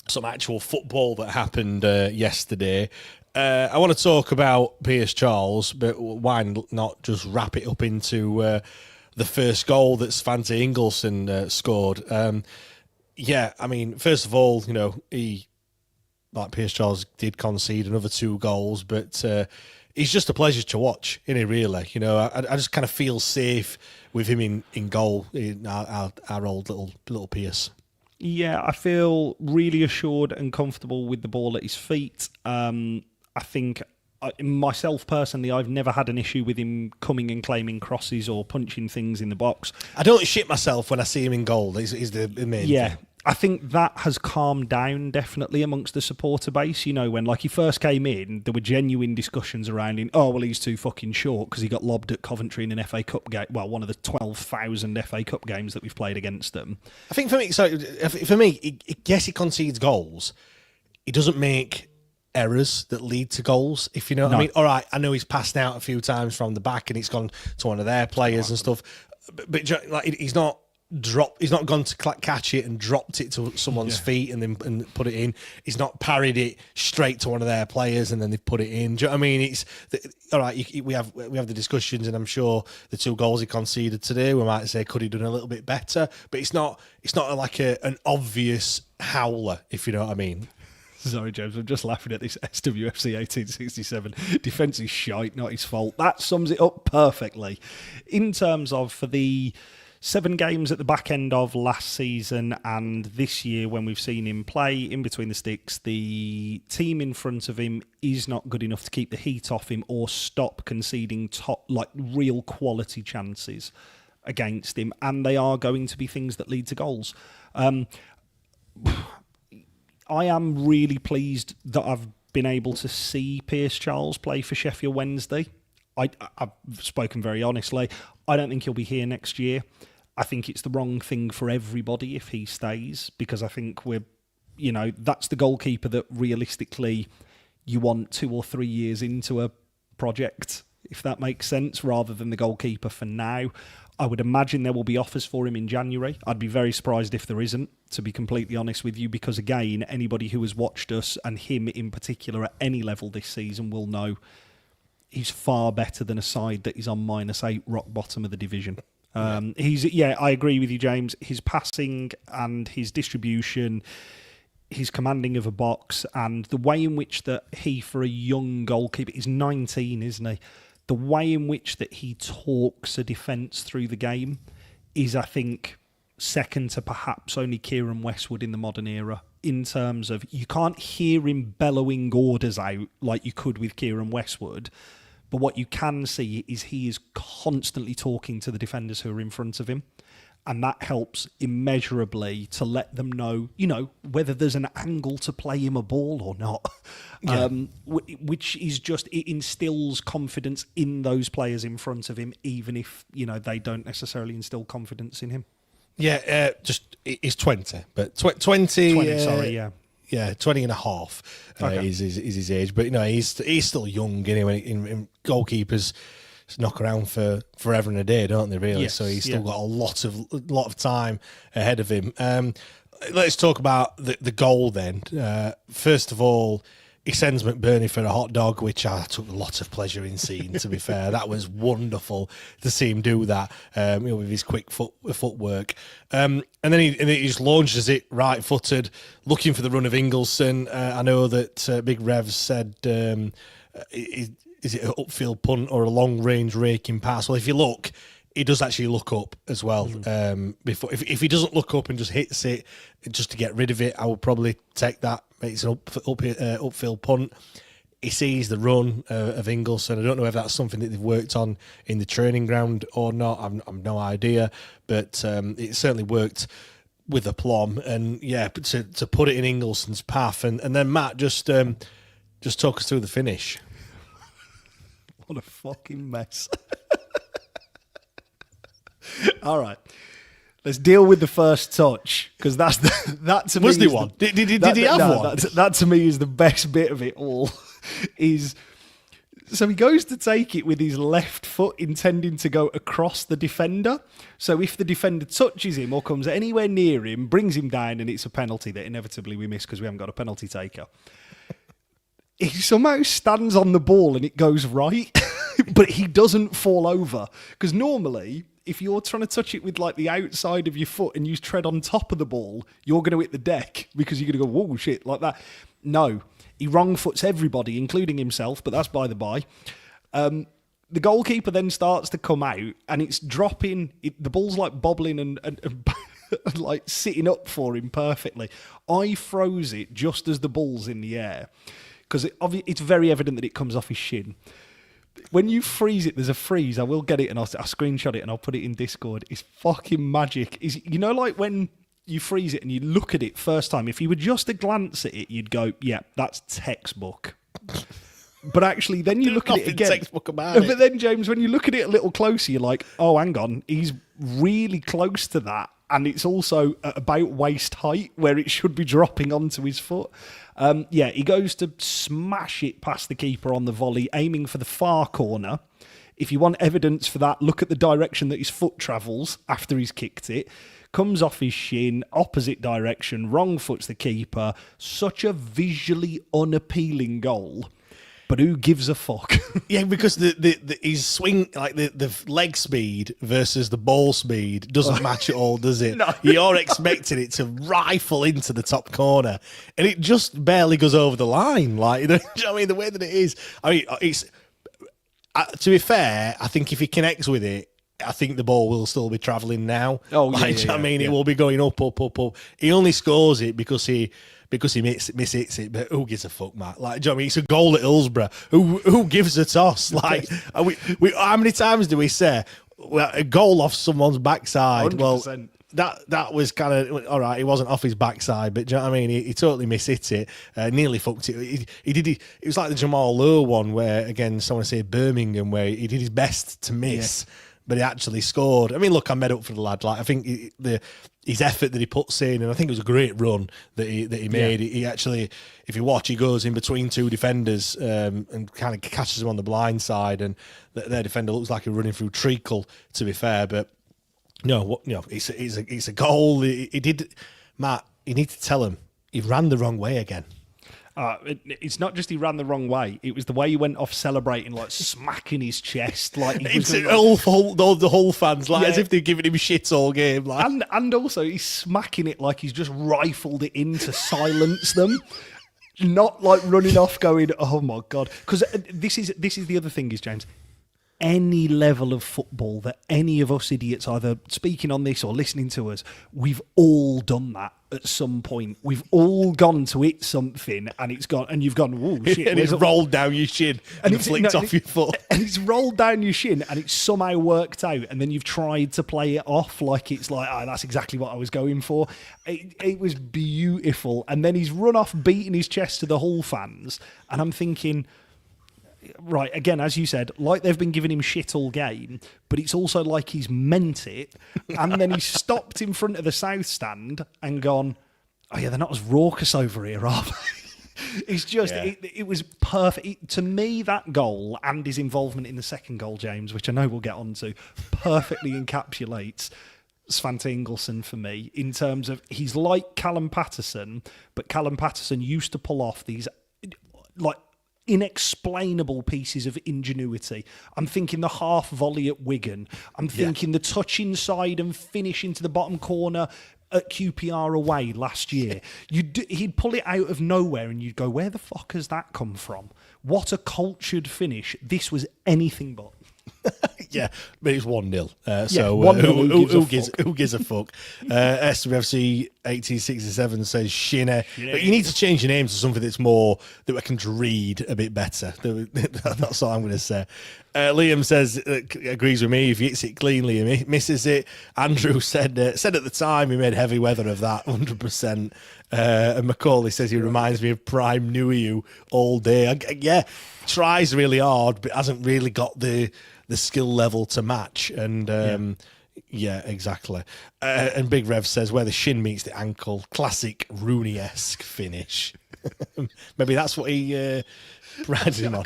some actual football that happened yesterday. I want to talk about Pierce Charles, but why not just wrap it up into the first goal that Svante Ingolson scored? Yeah, I mean, first of all, you know, Pierce Charles did concede another 2 goals, but he's just a pleasure to watch, isn't he, really? You know, I just kind of feel safe with him in goal, in our old little Pierce. Yeah, I feel really assured and comfortable with the ball at his feet. I think myself personally, I've never had an issue with him coming and claiming crosses or punching things in the box. I don't shit myself when I see him in goal. Is the main thing. I think that has calmed down definitely amongst the supporter base. You know, when like he first came in, there were genuine discussions around him. Oh, well, he's too fucking short because he got lobbed at Coventry in an FA Cup game. Well, one of the 12,000 FA Cup games that we've played against them. I think for me, yes, he concedes goals. He doesn't make errors that lead to goals, if you know what I mean. All right, I know he's passed out a few times from the back and it's gone to one of their players and stuff, but like, he's not gone to catch it and dropped it to someone's feet and then put it in. He's not parried it straight to one of their players and then they've put it in. Do you know what I mean? All right. We have the discussions, and I'm sure the 2 goals he conceded today, we might say, could he done a little bit better? But it's not like an obvious howler, if you know what I mean. Sorry, James, I'm just laughing at this SWFC 1867. Defence is shite, not his fault. That sums it up perfectly. In terms of, for the 7 games at the back end of last season and this year when we've seen him play in between the sticks, the team in front of him is not good enough to keep the heat off him or stop conceding real quality chances against him, and they are going to be things that lead to goals. I am really pleased that I've been able to see Pierce Charles play for Sheffield Wednesday. I've spoken very honestly. I don't think he'll be here next year. I think it's the wrong thing for everybody if he stays, because I think that's the goalkeeper that realistically you want 2 or 3 years into a project, if that makes sense, rather than the goalkeeper for now. I would imagine there will be offers for him in January. I'd be very surprised if there isn't, to be completely honest with you, because again, anybody who has watched us, and him in particular at any level this season, will know he's far better than a side that is on -8 rock bottom of the division. I agree with you, James. His passing and his distribution, his commanding of a box, and the way in which that he, for a young goalkeeper, is 19, isn't he? The way in which that he talks a defence through the game is, I think, second to perhaps only Kieran Westwood in the modern era, in terms of you can't hear him bellowing orders out like you could with Kieran Westwood, but what you can see is he is constantly talking to the defenders who are in front of him. And that helps immeasurably to let them know, whether there's an angle to play him a ball or not. Yeah. Which is just, it instills confidence in those players in front of him, even if, they don't necessarily instill confidence in him. Yeah, he's 20, but 20, 20, sorry, yeah. Yeah, 20 and a half is his age. But, he's still young anyway. In goalkeepers knock around for forever and a day, don't they, really? Yes, so he's still got a lot of time ahead of him. Let's talk about the goal then. First of all, he sends McBurney for a hot dog, which I took a lot of pleasure in seeing, to be fair. That was wonderful to see him do that, with his quick footwork. And then he just launches it right-footed, looking for the run of Ingolson. I know that Big Rev said, is it an upfield punt or a long-range raking pass? Well, if you look, he does actually look up as well. Before, if he doesn't look up and just hits it just to get rid of it, I would probably take that. It's an upfield punt. He sees the run of Ingolson. I don't know if that's something that they've worked on in the training ground or not. I've no idea, but it certainly worked with aplomb, and to put it in Ingleson's path, and then Matt just talk us through the finish. What a fucking mess. All right. Let's deal with the first touch, because that to me was there one? Did he have one? That to me is the best bit of it all. So he goes to take it with his left foot, intending to go across the defender. So if the defender touches him or comes anywhere near him, brings him down, and it's a penalty that inevitably we miss because we haven't got a penalty taker. He somehow stands on the ball and it goes right, but he doesn't fall over. Because normally, if you're trying to touch it with like the outside of your foot and you tread on top of the ball, you're going to hit the deck because you're going to go, whoa, shit, like that. No, he wrong foots everybody, including himself, but that's by the by. The goalkeeper then starts to come out and it's dropping, the ball's like bobbling and like sitting up for him perfectly. I froze it just as the ball's in the air. Because it's very evident that it comes off his shin. When you freeze it, there's a freeze. I will get it and I'll screenshot it and I'll put it in Discord. It's fucking magic. Like when you freeze it and you look at it first time, if you were just to glance at it, you'd go, yeah, that's textbook. But actually, then you look at it again. Textbook about it. But then, James, when you look at it a little closer, you're like, oh, hang on. He's really close to that. And it's also at about waist height where it should be dropping onto his foot. He goes to smash it past the keeper on the volley, aiming for the far corner. If you want evidence for that, look at the direction that his foot travels after he's kicked it. Comes off his shin, opposite direction, wrong foots the keeper. Such a visually unappealing goal. But who gives a fuck? Yeah, because his swing, like the leg speed versus the ball speed doesn't match at all, does it? No. You're expecting it to rifle into the top corner, and it just barely goes over the line. Like, you know what I mean? The way that it is. I mean, it's to be fair, I think if he connects with it, I think the ball will still be travelling now. Oh, yeah, like, yeah, I mean, yeah. it will be going up. He only scores it because he mishits it, but who gives a fuck, Matt? Like, do you know what I mean? It's a goal at Hillsborough. Who gives a toss? Like, we how many times do we say, well, a goal off someone's backside? 100%. Well, that was kind of all right. He wasn't off his backside, but do you know what I mean? He totally mishit it, nearly fucked it. He did. It was like the Jamal Lowe one, where again, someone say Birmingham, where he did his best to miss. Yeah. But he actually scored. I mean, look, I made up for the lad. Like, I think his effort that he puts in, and I think it was a great run that he made. Yeah. He actually, if you watch, he goes in between two defenders and kind of catches them on the blind side, and their defender looks like he's running through treacle. To be fair, but no, it's a goal. He did, Matt. You need to tell him he ran the wrong way again. It's not just he ran the wrong way. It was the way he went off celebrating, like smacking his chest, like he was the whole fans, like as if they're giving him shit all game. Like. And also he's smacking it like he's just rifled it in to silence them, not like running off going, oh my god. Because this is the other thing is, James, any level of football that any of us idiots, either speaking on this or listening to us, we've all done that at some point. We've all gone to hit something and it's gone, and you've gone, whoa, shit. And it's rolled down your shin and it's flicked off your foot. And it's rolled down your shin and it's somehow worked out, and then you've tried to play it off like it's like, that's exactly what I was going for. It was beautiful. And then he's run off beating his chest to the Hull fans, and I'm thinking, right, again, as you said, like they've been giving him shit all game, but it's also like he's meant it. And then he stopped in front of the South stand and gone, oh yeah, they're not as raucous over here, are they? It's just, it was perfect. To me, that goal and his involvement in the second goal, James, which I know we'll get onto, perfectly encapsulates Svante Ingelsson for me, in terms of he's like Callum Patterson, but Callum Patterson used to pull off these like inexplainable pieces of ingenuity. I'm thinking the half volley at Wigan. I'm thinking the touch inside and finish into the bottom corner at QPR away last year. He'd pull it out of nowhere and you'd go, where the fuck has that come from? What a cultured finish. This was anything but. Yeah, but it's 1-0. Who gives a fuck? SWFC 1867 says Shinner. But you need to change your name to something that's more that I can read a bit better. That's all I'm going to say. Liam says agrees with me. If he hits it cleanly, he misses it. Andrew said at the time he made heavy weather of that 100%. And Macaulay says he reminds me of Prime Nuiu all day. Yeah, tries really hard, but hasn't really got the skill level to match. And yeah, exactly. And Big Rev says where the shin meets the ankle, classic Rooney-esque finish. Maybe that's what he bragged him on.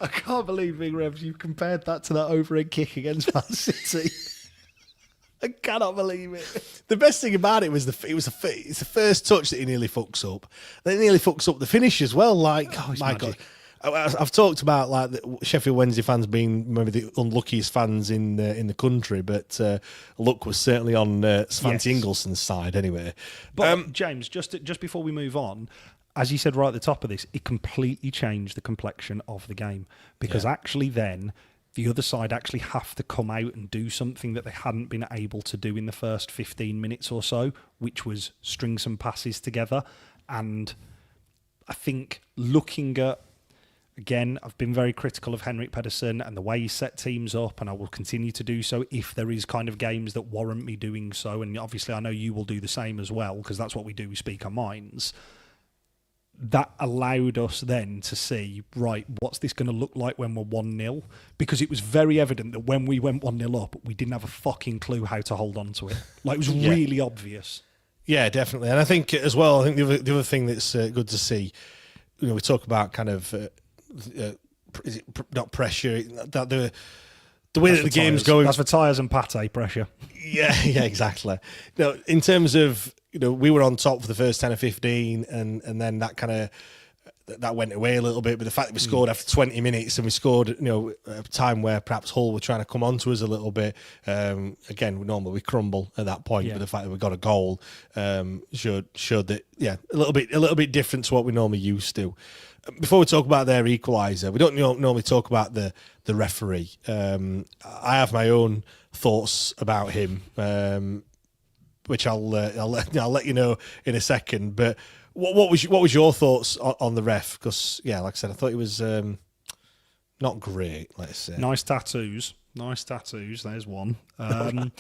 I can't believe Big Rev, you compared that to that overhead kick against Man City. I cannot believe it. The best thing about it was it's the first touch that he nearly fucks up. Then he nearly fucks up the finish as well. Like, oh my God. I've talked about like the Sheffield Wednesday fans being maybe the unluckiest fans in the country, but luck was certainly on Svante Ingolson's side anyway. But James, just before we move on, as you said right at the top of this, it completely changed the complexion of the game because actually then the other side actually have to come out and do something that they hadn't been able to do in the first 15 minutes or so, which was string some passes together. And I think looking at, again, I've been very critical of Henrik Pedersen and the way he set teams up, and I will continue to do so if there is kind of games that warrant me doing so. And obviously I know you will do the same as well, because that's what we do, we speak our minds. That allowed us then to see, right, what's this going to look like when we're 1-0? Because it was very evident that when we went 1-0 up, we didn't have a fucking clue how to hold on to it. Like, it was really obvious. Yeah, definitely. And I think as well, I think the other thing that's good to see, you know, we talk about kind of, is it not pressure, that the way that the game's going. That's for tyres and pate pressure. Yeah, exactly. No, in terms of, you know, we were on top for the first 10 or 15 and then that kind of that went away a little bit, but the fact that we scored after 20 minutes and we scored, you know, at a time where perhaps Hull were trying to come on to us a little bit, again, normally we crumble at that point, but the fact that we got a goal showed that, a little bit different to what we normally used to. Before we talk about their equaliser, we don't normally talk about the referee. I have my own thoughts about him, which I'll let you know in a second. But what was your thoughts on the ref? Because like I said, I thought he was not great. Let's say nice tattoos. There's one. The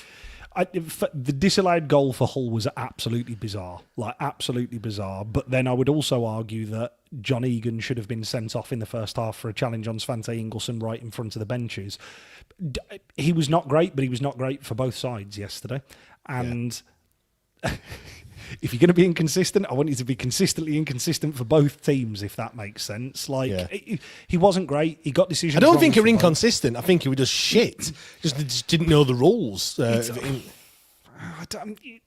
disallowed goal for Hull was absolutely bizarre. But then I would also argue that John Egan should have been sent off in the first half for a challenge on Svante Ingolson right in front of the benches. He was not great, but he was not great for both sides yesterday. And if you're going to be inconsistent, I want you to be consistently inconsistent for both teams, if that makes sense. He wasn't great. He got decisions. I don't think you're inconsistent. I think he was just shit. Just didn't know the rules.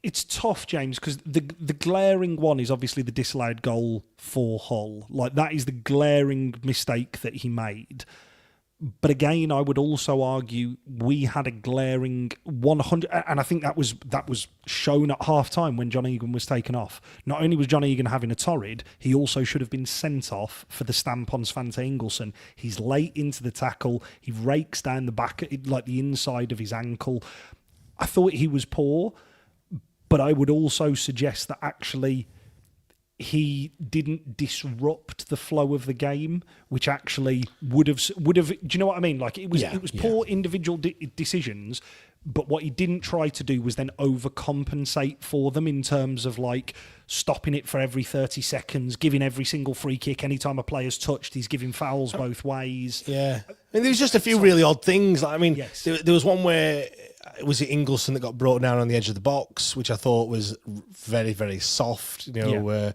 It's tough, James, because the glaring one is obviously the disallowed goal for Hull. Like, that is the glaring mistake that he made. But again, I would also argue we had a glaring 100, and I think that was shown at half time when John Egan was taken off. Not only was John Egan having a torrid, he also should have been sent off for the stamp on Svante Ingolson. He's late into the tackle. He rakes down the back, like the inside of his ankle. I thought he was poor, but I would also suggest that actually he didn't disrupt the flow of the game, which actually would have. Do you know what I mean? Like, it was poor individual decisions, but what he didn't try to do was then overcompensate for them in terms of like stopping it for every 30 seconds, giving every single free kick anytime a player's touched. He's giving fouls both ways. Yeah, I mean, there was just a few really odd things. Like, I mean, there was one where. Was it Ingolson that got brought down on the edge of the box, which I thought was very, very soft, you know.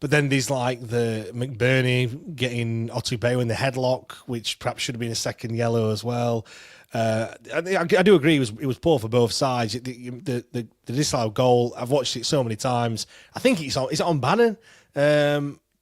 But then there's like the McBurney getting Otubeo in the headlock, which perhaps should have been a second yellow as well. I do agree it was poor for both sides. The disallowed goal, I've watched it so many times. I think is it on Bannon?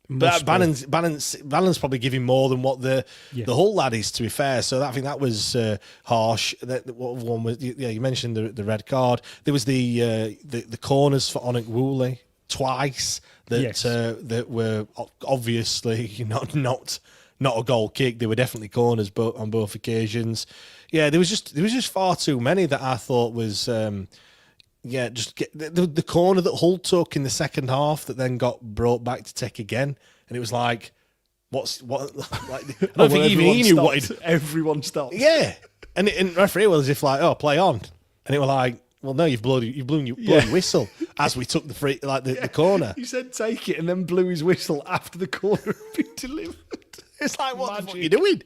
But Bannon's probably giving more than what the Hull lad is, to be fair. So I think that was harsh. What one was? You mentioned the red card. There was the corners for Onik Woolley twice that were obviously not not a goal kick. They were definitely corners, but on both occasions. Yeah, there was just far too many that I thought was. Just get the corner that Hull took in the second half that then got brought back to take again, and it was like, what? Like, I don't think even he knew what. Everyone stopped. Yeah, and referee was as if like, oh, play on, and it was like, well, no, you've blown your whistle as we took the free the corner. He said take it and then blew his whistle after the corner had been delivered. It's like, what the fuck are you doing?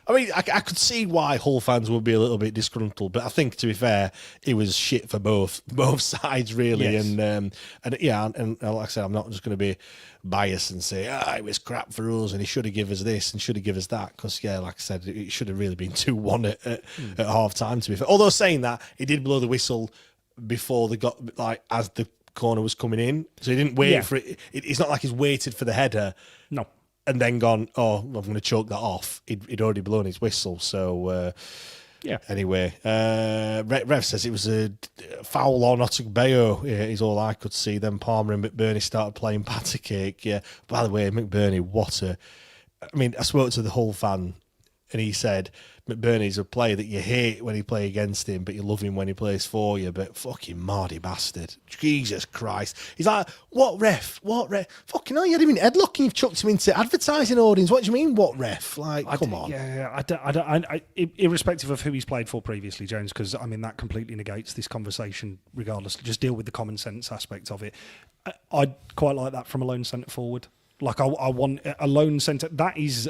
I mean, I could see why Hull fans would be a little bit disgruntled, but I think, to be fair, it was shit for both sides, really. Yes. And like I said, I'm not just going to be biased and say, it was crap for us, and he should have given us this and should have given us that, because, like I said, it should have really been 2-1 at half time, to be fair. Although saying that, he did blow the whistle before they got, as the corner was coming in, so he didn't wait for it. It's not like he's waited for the header. No. And then gone, I'm going to choke that off. He'd already blown his whistle. So, Anyway, Rev says it was a foul on Ottugbayo, is all I could see. Then Palmer and McBurney started playing patty cake. Yeah. By the way, McBurney, I spoke to the Hull fan, and he said, McBurney's a player that you hate when you play against him, but you love him when he plays for you. But fucking Mardy bastard. Jesus Christ. He's like, what ref? Fucking hell, you had him in headlock and you've chucked him into advertising audience. What do you mean, what ref? Come on. Yeah, irrespective of who he's played for previously, Jones, because, that completely negates this conversation regardless. Just deal with the common sense aspect of it. I'd quite like that from a lone centre forward. I want a lone centre. That is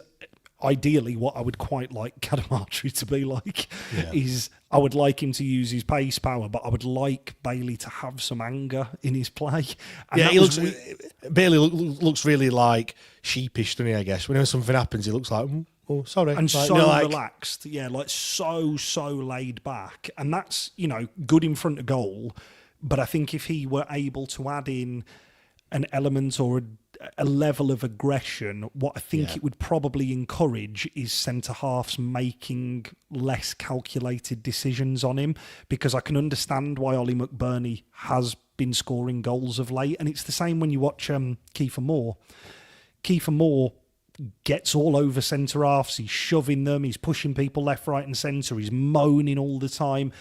ideally what I would quite like Kadamatri to be like. Is I would like him to use his pace, power, but I would like Bailey to have some anger in his play. And Bailey looks really like sheepish, doesn't he, I guess? Whenever something happens, he looks like, oh, sorry. And relaxed. Yeah, so laid back. And that's, good in front of goal. But I think if he were able to add in an element or a level of aggression, what I think it would probably encourage is centre-halves making less calculated decisions on him, because I can understand why Ollie McBurney has been scoring goals of late, and it's the same when you watch Kiefer Moore. Kiefer Moore gets all over centre-halves, he's shoving them, he's pushing people left, right and centre, he's moaning all the time.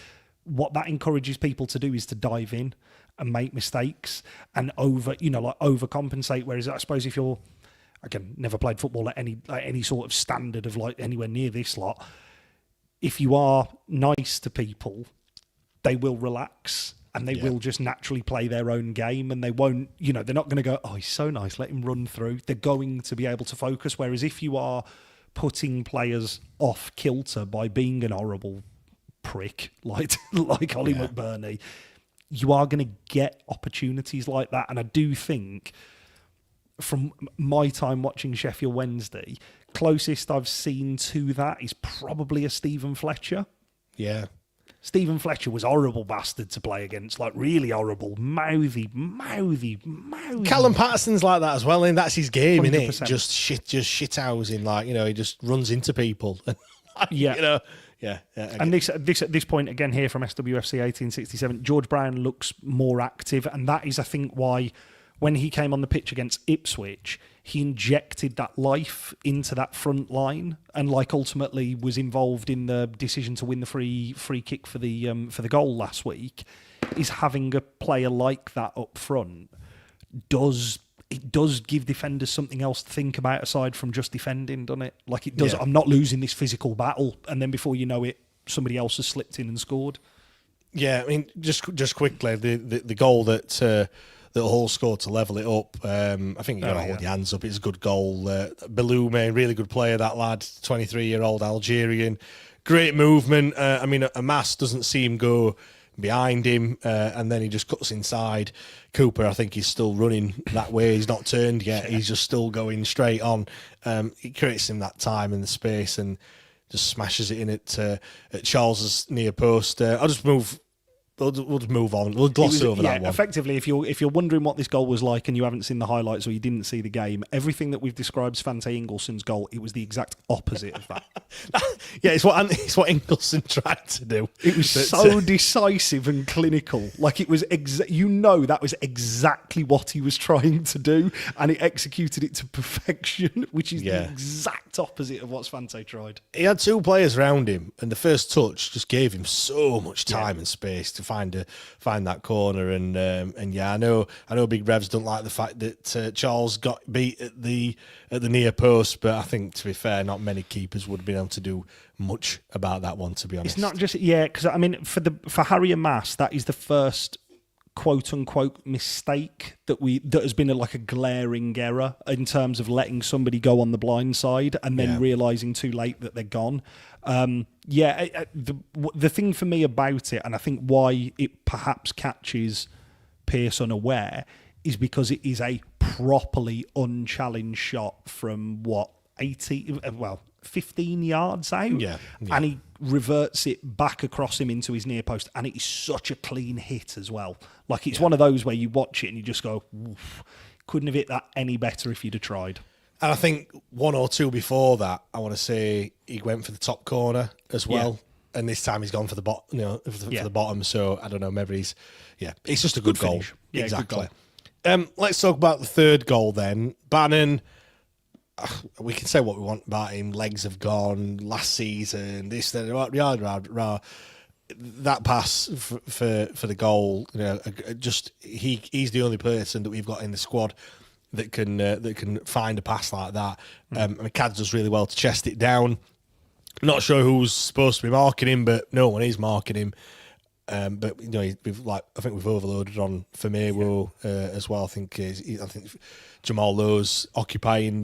What that encourages people to do is to dive in and make mistakes and overcompensate. Whereas I suppose if you're, again, never played football at any sort of standard of anywhere near this lot, if you are nice to people, they will relax and they will just naturally play their own game, and they won't, they're not going to go, oh, he's so nice, let him run through. They're going to be able to focus. Whereas if you are putting players off kilter by being an horrible prick like Ollie McBurney, you are going to get opportunities like that. And I do think, from my time watching Sheffield Wednesday, closest I've seen to that is probably a Stephen Fletcher. Yeah. Stephen Fletcher was a horrible bastard to play against, really horrible, mouthy. Callum Patterson's like that as well, and that's his game, 100%. innit? Just shithousing, he just runs into people. Yeah. And this at this point, again, here from SWFC 1867, George Brown looks more active, and that is, I think, why when he came on the pitch against Ipswich, he injected that life into that front line, and ultimately was involved in the decision to win the free kick for the goal last week. Is having a player like that up front does give defenders something else to think about aside from just defending, doesn't it? It does. Yeah. I'm not losing this physical battle, and then before you know it, somebody else has slipped in and scored. Yeah, just quickly, the goal that Hull scored to level it up. I think you got to hold your hands up. It's a good goal. Beloume, really good player, that lad, 23-year-old Algerian. Great movement. Amas doesn't see him go behind him, and then he just cuts inside. Cooper, I think he's still running that way. He's not turned yet. He's just still going straight on. It creates him that time and the space, and just smashes it in at Charles's near post. I'll just move we'll just move on. We'll gloss over that one. Effectively, if you're wondering what this goal was like and you haven't seen the highlights or you didn't see the game, everything that we've described as Svante Ingolson's goal, it was the exact opposite of that. Yeah, it's what Ingolson tried to do. It was so decisive and clinical. Like it was, that was exactly what he was trying to do, and he executed it to perfection, which is the exact opposite of what Svante tried. He had two players around him, and the first touch just gave him so much time and space to find that corner. And I know Big Revs don't like the fact that Charles got beat at the near post, but I think, to be fair, not many keepers would have been able to do much about that one, to be honest. It's not just because I mean for Harry and Mass, that is the first quote unquote mistake that has been like a glaring error in terms of letting somebody go on the blind side and then realising too late that they're gone. The thing for me about it, and I think why it perhaps catches Pearce unaware, is because it is a properly unchallenged shot from 15 yards out, and he reverts it back across him into his near post, and it is such a clean hit as well. Like it's one of those where you watch it and you just go, oof, couldn't have hit that any better if you'd have tried. And I think one or two before that, I want to say he went for the top corner as well. Yeah. And this time he's gone for the bottom, for the bottom. So I don't know, maybe it's just a good goal. Finish. Yeah, exactly. Good goal. Let's talk about the third goal then. Bannon, we can say what we want about him. Legs have gone last season. This, that, that pass for the goal. He's the only person that we've got in the squad that can find a pass like that. Cads does really well to chest it down. Not sure who's supposed to be marking him, but no one is marking him. But I think we've overloaded on Firmino as well. I think Jamal Lowe's occupying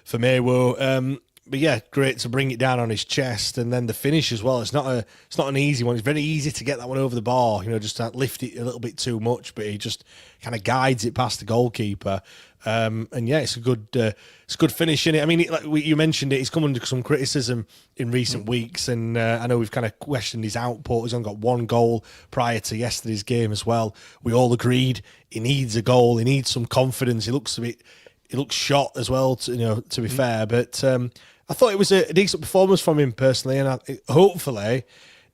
Firmino. But yeah, great to bring it down on his chest, and then the finish as well. It's not an easy one. It's very easy to get that one over the bar. Just to lift it a little bit too much, but he just kind of guides it past the goalkeeper. It's a good finish in it. I mean, you mentioned it. He's come under some criticism in recent weeks, and I know we've kind of questioned his output. He's only got one goal prior to yesterday's game as well. We all agreed he needs a goal. He needs some confidence. He looks shot as well. To be fair, but I thought it was a decent performance from him personally, and hopefully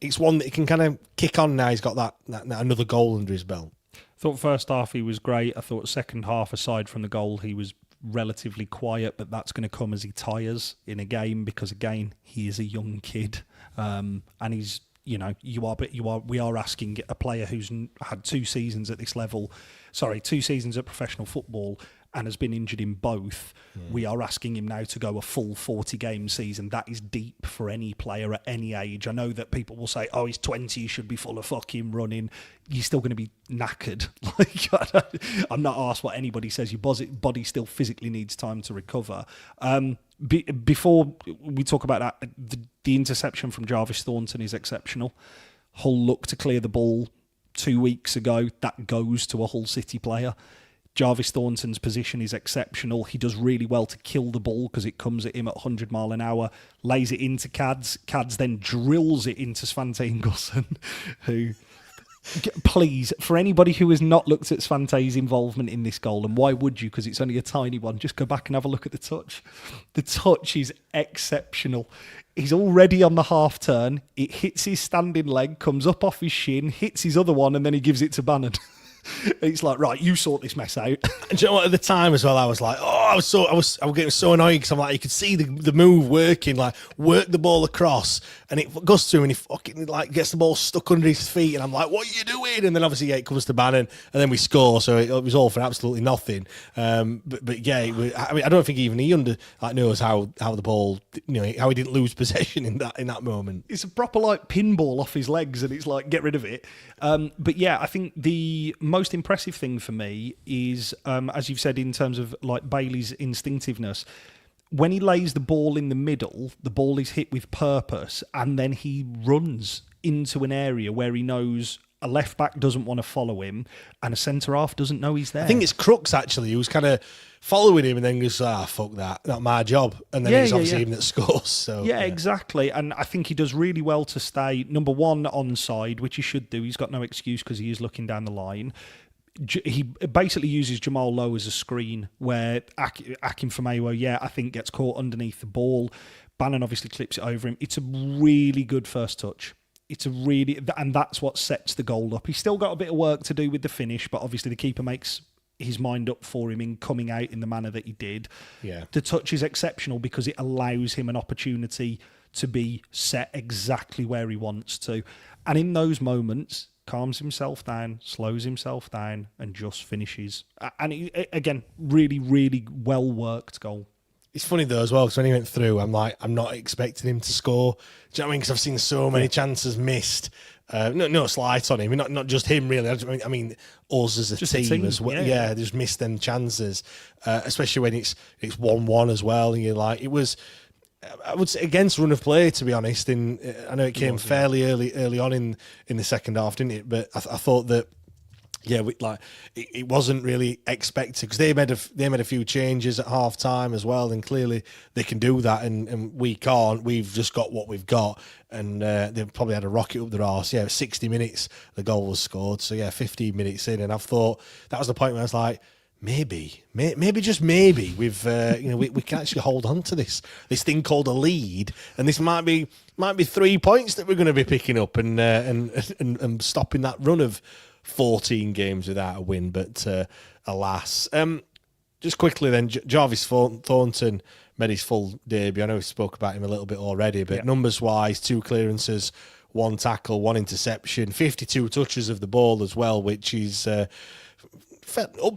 it's one that he can kind of kick on now. He's got that another goal under his belt. Thought first half he was great. I thought second half, aside from the goal, he was relatively quiet, but that's going to come as he tires in a game because, again, he is a young kid, and he's we are asking a player who's had 2 seasons at this level, 2 seasons at professional football, and has been injured in both. We are asking him now to go a full 40-game season. That is deep for any player at any age. I know that people will say, he's 20, he should be full of fucking running. You're still going to be knackered. I'm not asked what anybody says. Your body still physically needs time to recover. Before we talk about that, the interception from Jarvis Thornton is exceptional. Hull looked to clear the ball 2 weeks ago. That goes to a Hull City player. Jarvis Thornton's position is exceptional. He does really well to kill the ball because it comes at him at 100 mile an hour, lays it into Cads. Cads then drills it into Svante Ingolson, who... Please, for anybody who has not looked at Svante's involvement in this goal, and why would you, because it's only a tiny one, just go back and have a look at the touch. The touch is exceptional. He's already on the half turn. It hits his standing leg, comes up off his shin, hits his other one, and then he gives it to Bannon. It's like, right, you sort this mess out. And do you know what, at the time as well, I was like, I was getting so annoyed because I'm like, you could see the move working, like work the ball across, and it goes to him and he fucking gets the ball stuck under his feet, and I'm like, what are you doing? And then obviously it comes to Bannon, and then we score, so it was all for absolutely nothing. But yeah, I don't think even he knows how the ball, how he didn't lose possession in that moment. It's a proper pinball off his legs, and it's like, get rid of it. But yeah, I think the most impressive thing for me is, as you've said, in terms of Bailey's instinctiveness, when he lays the ball in the middle, the ball is hit with purpose, and then he runs into an area where he knows a left back doesn't want to follow him, and a centre half doesn't know he's there. I think it's Crooks actually who was kind of following him and then goes, fuck that, not my job. And then he's obviously him that scores. So yeah, exactly. And I think he does really well to stay, number one, onside, which he should do. He's got no excuse because he is looking down the line. He basically uses Jamal Lowe as a screen where Akinfenwa, I think gets caught underneath the ball. Bannon obviously clips it over him. It's a really good first touch. And that's what sets the goal up. He's still got a bit of work to do with the finish, but obviously the keeper makes his mind up for him in coming out in the manner that he did. Yeah. The touch is exceptional because it allows him an opportunity to be set exactly where he wants to. And in those moments, calms himself down, slows himself down, and just finishes. And again, really, really well-worked goal. It's funny though as well, because when he went through, I'm like, I'm not expecting him to score. Do you know what I mean? Because I've seen so many chances missed. No slight on him, not just him really. I mean, us as a team as well. Yeah, just missed them chances, especially when it's 1-1 as well. And you're like, it was, I would say, against run of play, to be honest. I know it came fairly early on in the second half, didn't it? But I thought that. Yeah, it wasn't really expected because they made a few changes at half time as well, and clearly they can do that, and we can't. We've just got what we've got, and they've probably had a rocket up their arse. 60 minutes the goal was scored, so 15 minutes in, and I thought that was the point where I was like, maybe just maybe we've we can actually hold on to this thing called a lead, and this might be 3 points that we're going to be picking up and stopping that run of 14 games without a win, but alas. Just quickly then, Jarvis Thornton made his full debut. I know we spoke about him a little bit already, but numbers-wise, 2 clearances, 1 tackle, 1 interception, 52 touches of the ball as well, which is up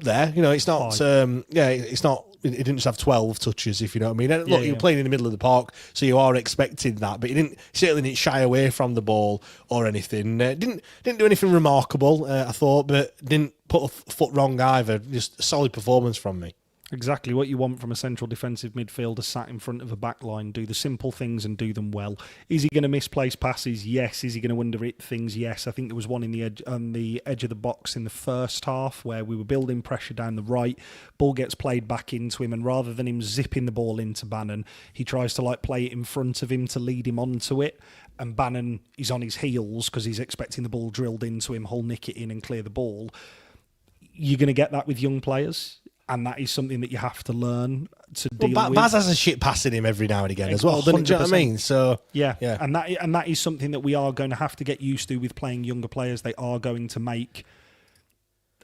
there. It's not. It's not. He didn't just have 12 touches, if you know what I mean. And look, you're playing in the middle of the park, so you are expecting that. But he certainly didn't shy away from the ball or anything. Didn't do anything remarkable, I thought, but didn't put a foot wrong either. Just a solid performance from me. Exactly what you want from a central defensive midfielder sat in front of a back line. Do the simple things and do them well. Is he going to misplace passes? Yes. Is he going to underhit things? Yes. I think there was one on the edge of the box in the first half where we were building pressure down the right. Ball gets played back into him, and rather than him zipping the ball into Bannon, he tries to play it in front of him to lead him onto it. And Bannon is on his heels because he's expecting the ball drilled into him. He'll nick it in and clear the ball. You're going to get that with young players. And that is something that you have to learn to deal with. Baz has a shit passing him every now and again as well, doesn't he? Do you know what I mean? So yeah. And that is something that we are going to have to get used to with playing younger players. They are going to make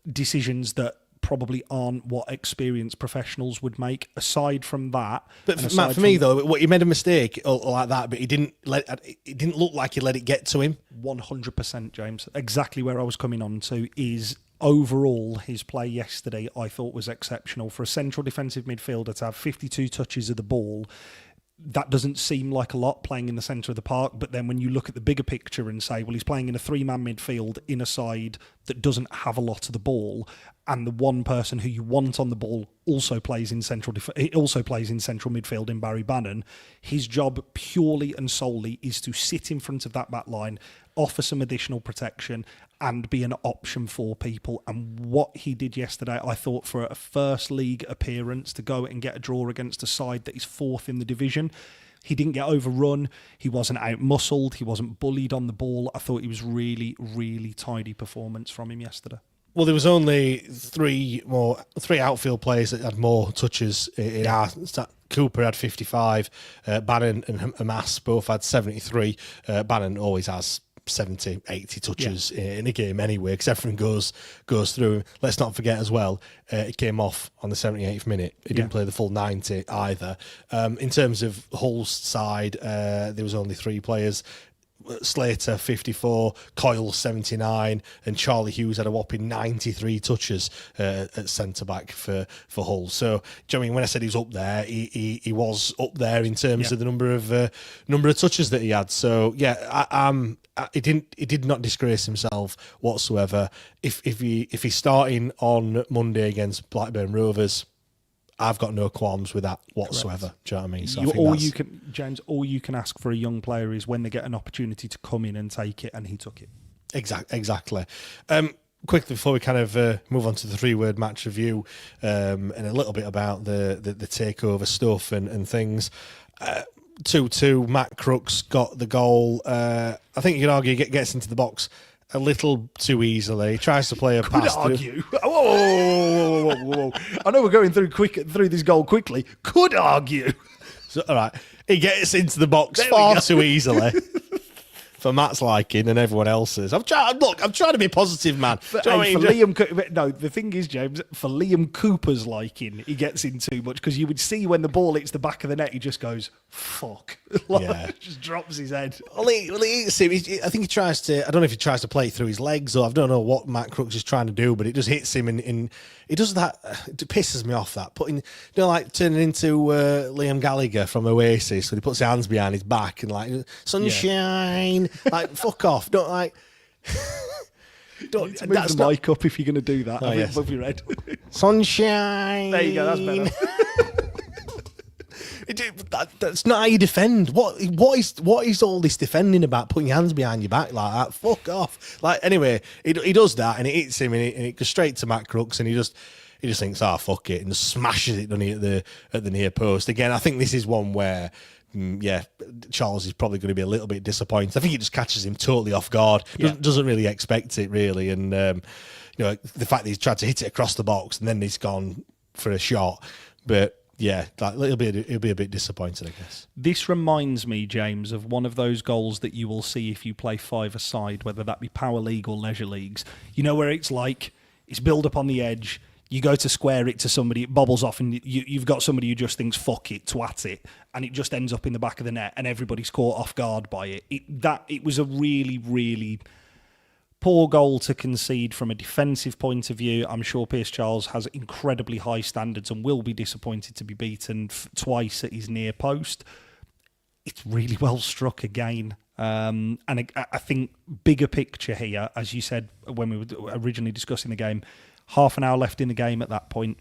decisions that probably aren't what experienced professionals would make. Aside from that, but Matt, for me though, he made a mistake like that, but it didn't look like he let it get to him. 100%, James. Exactly where I was coming on to is. Overall, his play yesterday, I thought, was exceptional. For a central defensive midfielder to have 52 touches of the ball, that doesn't seem like a lot playing in the centre of the park. But then when you look at the bigger picture and say, well, he's playing in a 3-man midfield in a side that doesn't have a lot of the ball, and the one person who you want on the ball also plays in central midfield in Barry Bannon, his job purely and solely is to sit in front of that back line, offer some additional protection, and be an option for people. And what he did yesterday, I thought, for a first league appearance, to go and get a draw against a side that is 4th in the division, he didn't get overrun, he wasn't out-muscled, he wasn't bullied on the ball. I thought it was really, really tidy performance from him yesterday. Well, there was only three outfield players that had more touches in our. Cooper had 55, Bannon and Hamas both had 73. Bannon always has 70, 80 touches in a game anyway, because everything goes through. Let's not forget as well, it came off on the 78th minute. He didn't play the full 90 either. In terms of Hull's side, there was only 3 players. Slater 54, Coyle 79, and Charlie Hughes had a whopping 93 touches at centre back for Hull. So, do you know what I mean? When I said he was up there, he was up there in terms of the number of touches that he had. So he did not disgrace himself whatsoever. If he's starting on Monday against Blackburn Rovers, I've got no qualms with that whatsoever. Correct. Do you know what I mean? So James, all you can ask for a young player is when they get an opportunity to come in and take it, and he took it. Exactly. Quickly before we kind of move on to the 3-word match review and a little bit about the takeover stuff and things. 2-2, Matt Crooks got the goal. I think you can argue gets into the box a little too easily. Tries to play a pass. Could argue. Whoa. I know we're going through this goal quickly. Could argue. So, all right, he gets into the box far too easily. For Matt's liking and everyone else's. I'm trying to be positive, man. The thing is, James, for Liam Cooper's liking, he gets in too much because you would see when the ball hits the back of the net, he just goes, fuck. Just drops his head. I think he tries to, I don't know if he tries to play it through his legs or I don't know what Matt Crooks is trying to do, but it just hits him in he does that, it pisses me off that, like turning into Liam Gallagher from Oasis when he puts his hands behind his back and like, sunshine, like, fuck off, don't like... Don't move the mic up if you're going to do that. Above your head. Sunshine. There you go, that's better. That's not how you defend. What is all this defending about? Putting your hands behind your back like that? Fuck off. Like anyway, he does that and it hits him and it goes straight to Matt Crooks and he just thinks, fuck it, and just smashes it, doesn't he, at the near post. Again, I think this is one where Charles is probably going to be a little bit disappointed. I think it just catches him totally off guard. Doesn't really expect it really, and the fact that he's tried to hit it across the box and then he's gone for a shot, but. Yeah, it'll be a bit disappointed, I guess. This reminds me, James, of one of those goals that you will see if you play 5-a-side, whether that be Power League or Leisure Leagues. You know where it's like, it's build up on the edge, you go to square it to somebody, it bobbles off, and you've got somebody who just thinks, fuck it, twat it, and it just ends up in the back of the net, and everybody's caught off guard by it. It was a really, really... poor goal to concede from a defensive point of view. I'm sure Pierce Charles has incredibly high standards and will be disappointed to be beaten twice at his near post. It's really well struck again. And I think bigger picture here, as you said when we were originally discussing the game, half an hour left in the game at that point,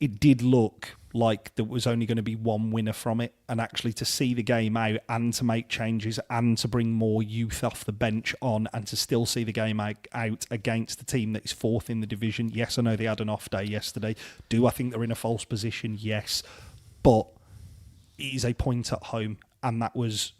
it did look like there was only going to be one winner from it, and actually to see the game out and to make changes and to bring more youth off the bench on and to still see the game out against the team that is fourth in the division. Yes, I know they had an off day yesterday. Do I think they're in a false position? Yes. But it is a point at home, and that was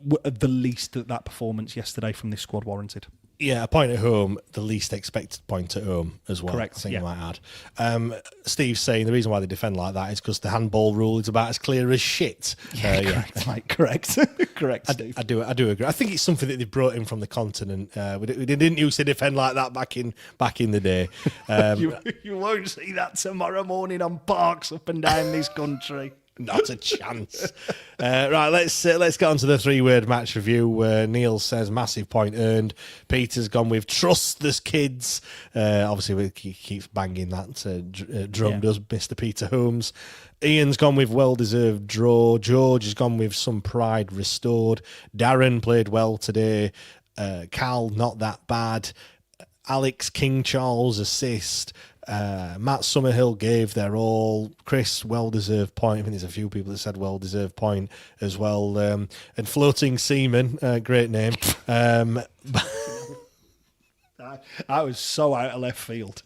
the least that performance yesterday from this squad warranted. Yeah, a point at home, the least expected point at home as well. Correct. I think I might add. Steve's saying the reason why they defend like that is because the handball rule is about as clear as shit. Correct, mate. Correct. Correct, Steve. I do agree. I think it's something that they brought in from the continent. We didn't used to defend like that back in the day. You won't see that tomorrow morning on parks up and down this country. Not a chance. Right, let's get on to the 3-word match review. Neil says massive point earned. Peter's gone with trust the kids. Obviously, he keeps banging that drum, does Mr. Peter Holmes. Ian's gone with well-deserved draw. George has gone with some pride restored. Darren played well today. Cal, not that bad. Alex, King Charles assist. Matt Summerhill gave their all. Chris, well-deserved point. I think there's a few people that said well-deserved point as well. And Floating Seaman, great name. That was so out of left field.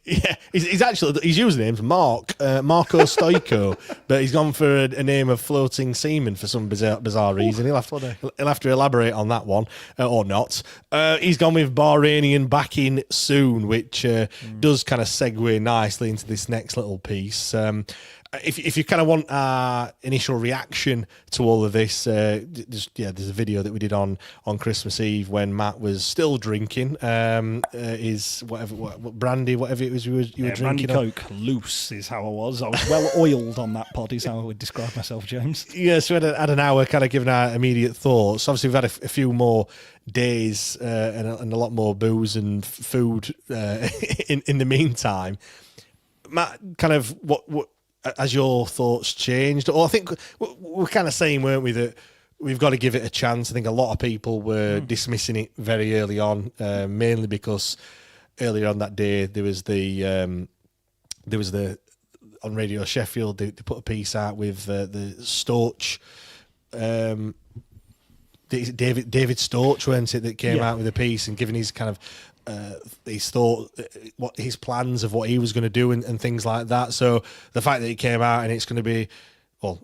Yeah, his username's Marco Stoico, but he's gone for a name of Floating Seaman for some bizarre reason. He'll have to elaborate on that one, or not. He's gone with Bahrainian backing soon, which does kind of segue nicely into this next little piece. If you kind of want our initial reaction to all of this, there's a video that we did on Christmas Eve when Matt was still drinking his brandy, whatever it was you were drinking. Brandy Coke, loose is how I was. I was well oiled on that pod, is how I would describe myself, James. Yeah, so we had an hour kind of giving our immediate thoughts. Obviously, we've had a few more days and a lot more booze and food in the meantime. Matt, kind of what has your thoughts changed? Or I think we're kind of saying, weren't we, that we've got to give it a chance. I think a lot of people were dismissing it very early on, mainly because earlier on that day there was the on Radio Sheffield they put a piece out with the Storch David Storch, weren't it, that came out with a piece and giving his kind of his thought, what his plans of what he was going to do and things like that. So the fact that he came out and it's going to be, well,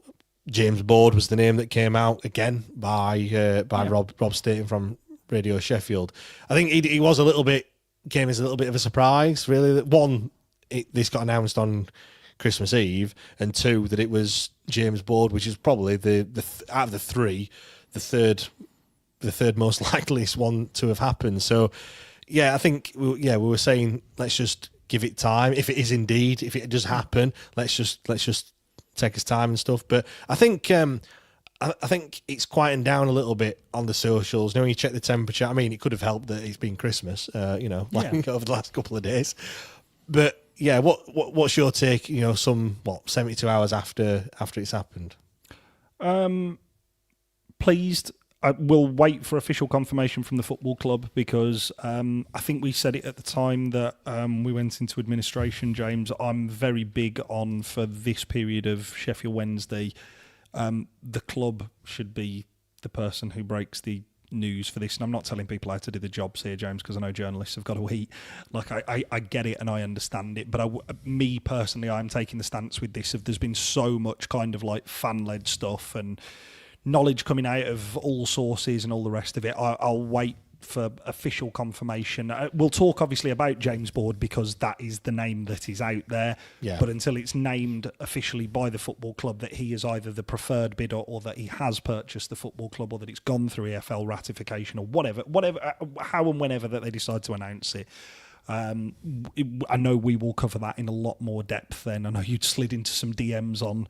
James Board was the name that came out again by Rob Staten from Radio Sheffield. I think he was came as a little bit of a surprise, really. That one, this got announced on Christmas Eve, and two, that it was James Board, which is probably the out of the three, the third most likeliest one to have happened. So, yeah, I think we were saying let's just give it time. If it does happen, let's just take his time and stuff. But I think it's quieting down a little bit on the socials. When you check the temperature, I mean, it could have helped that it's been Christmas, over the last couple of days. But yeah, what's your take? 72 hours after it's happened. Pleased. I will wait for official confirmation from the football club because I think we said it at the time that we went into administration, James. I'm very big on, for this period of Sheffield Wednesday, the club should be the person who breaks the news for this. And I'm not telling people how to do the jobs here, James, because I know journalists have got to eat. Like, I get it and I understand it. But me personally, I'm taking the stance with this of there's been so much kind of like fan-led stuff and knowledge coming out of all sources and all the rest of it. I'll wait for official confirmation. We'll talk obviously about James Board because that is the name that is out there. Yeah. But until it's named officially by the football club that he is either the preferred bidder or that he has purchased the football club or that it's gone through EFL ratification or whatever, how and whenever that they decide to announce it. I know we will cover that in a lot more depth then. I know you'd slid into some DMs on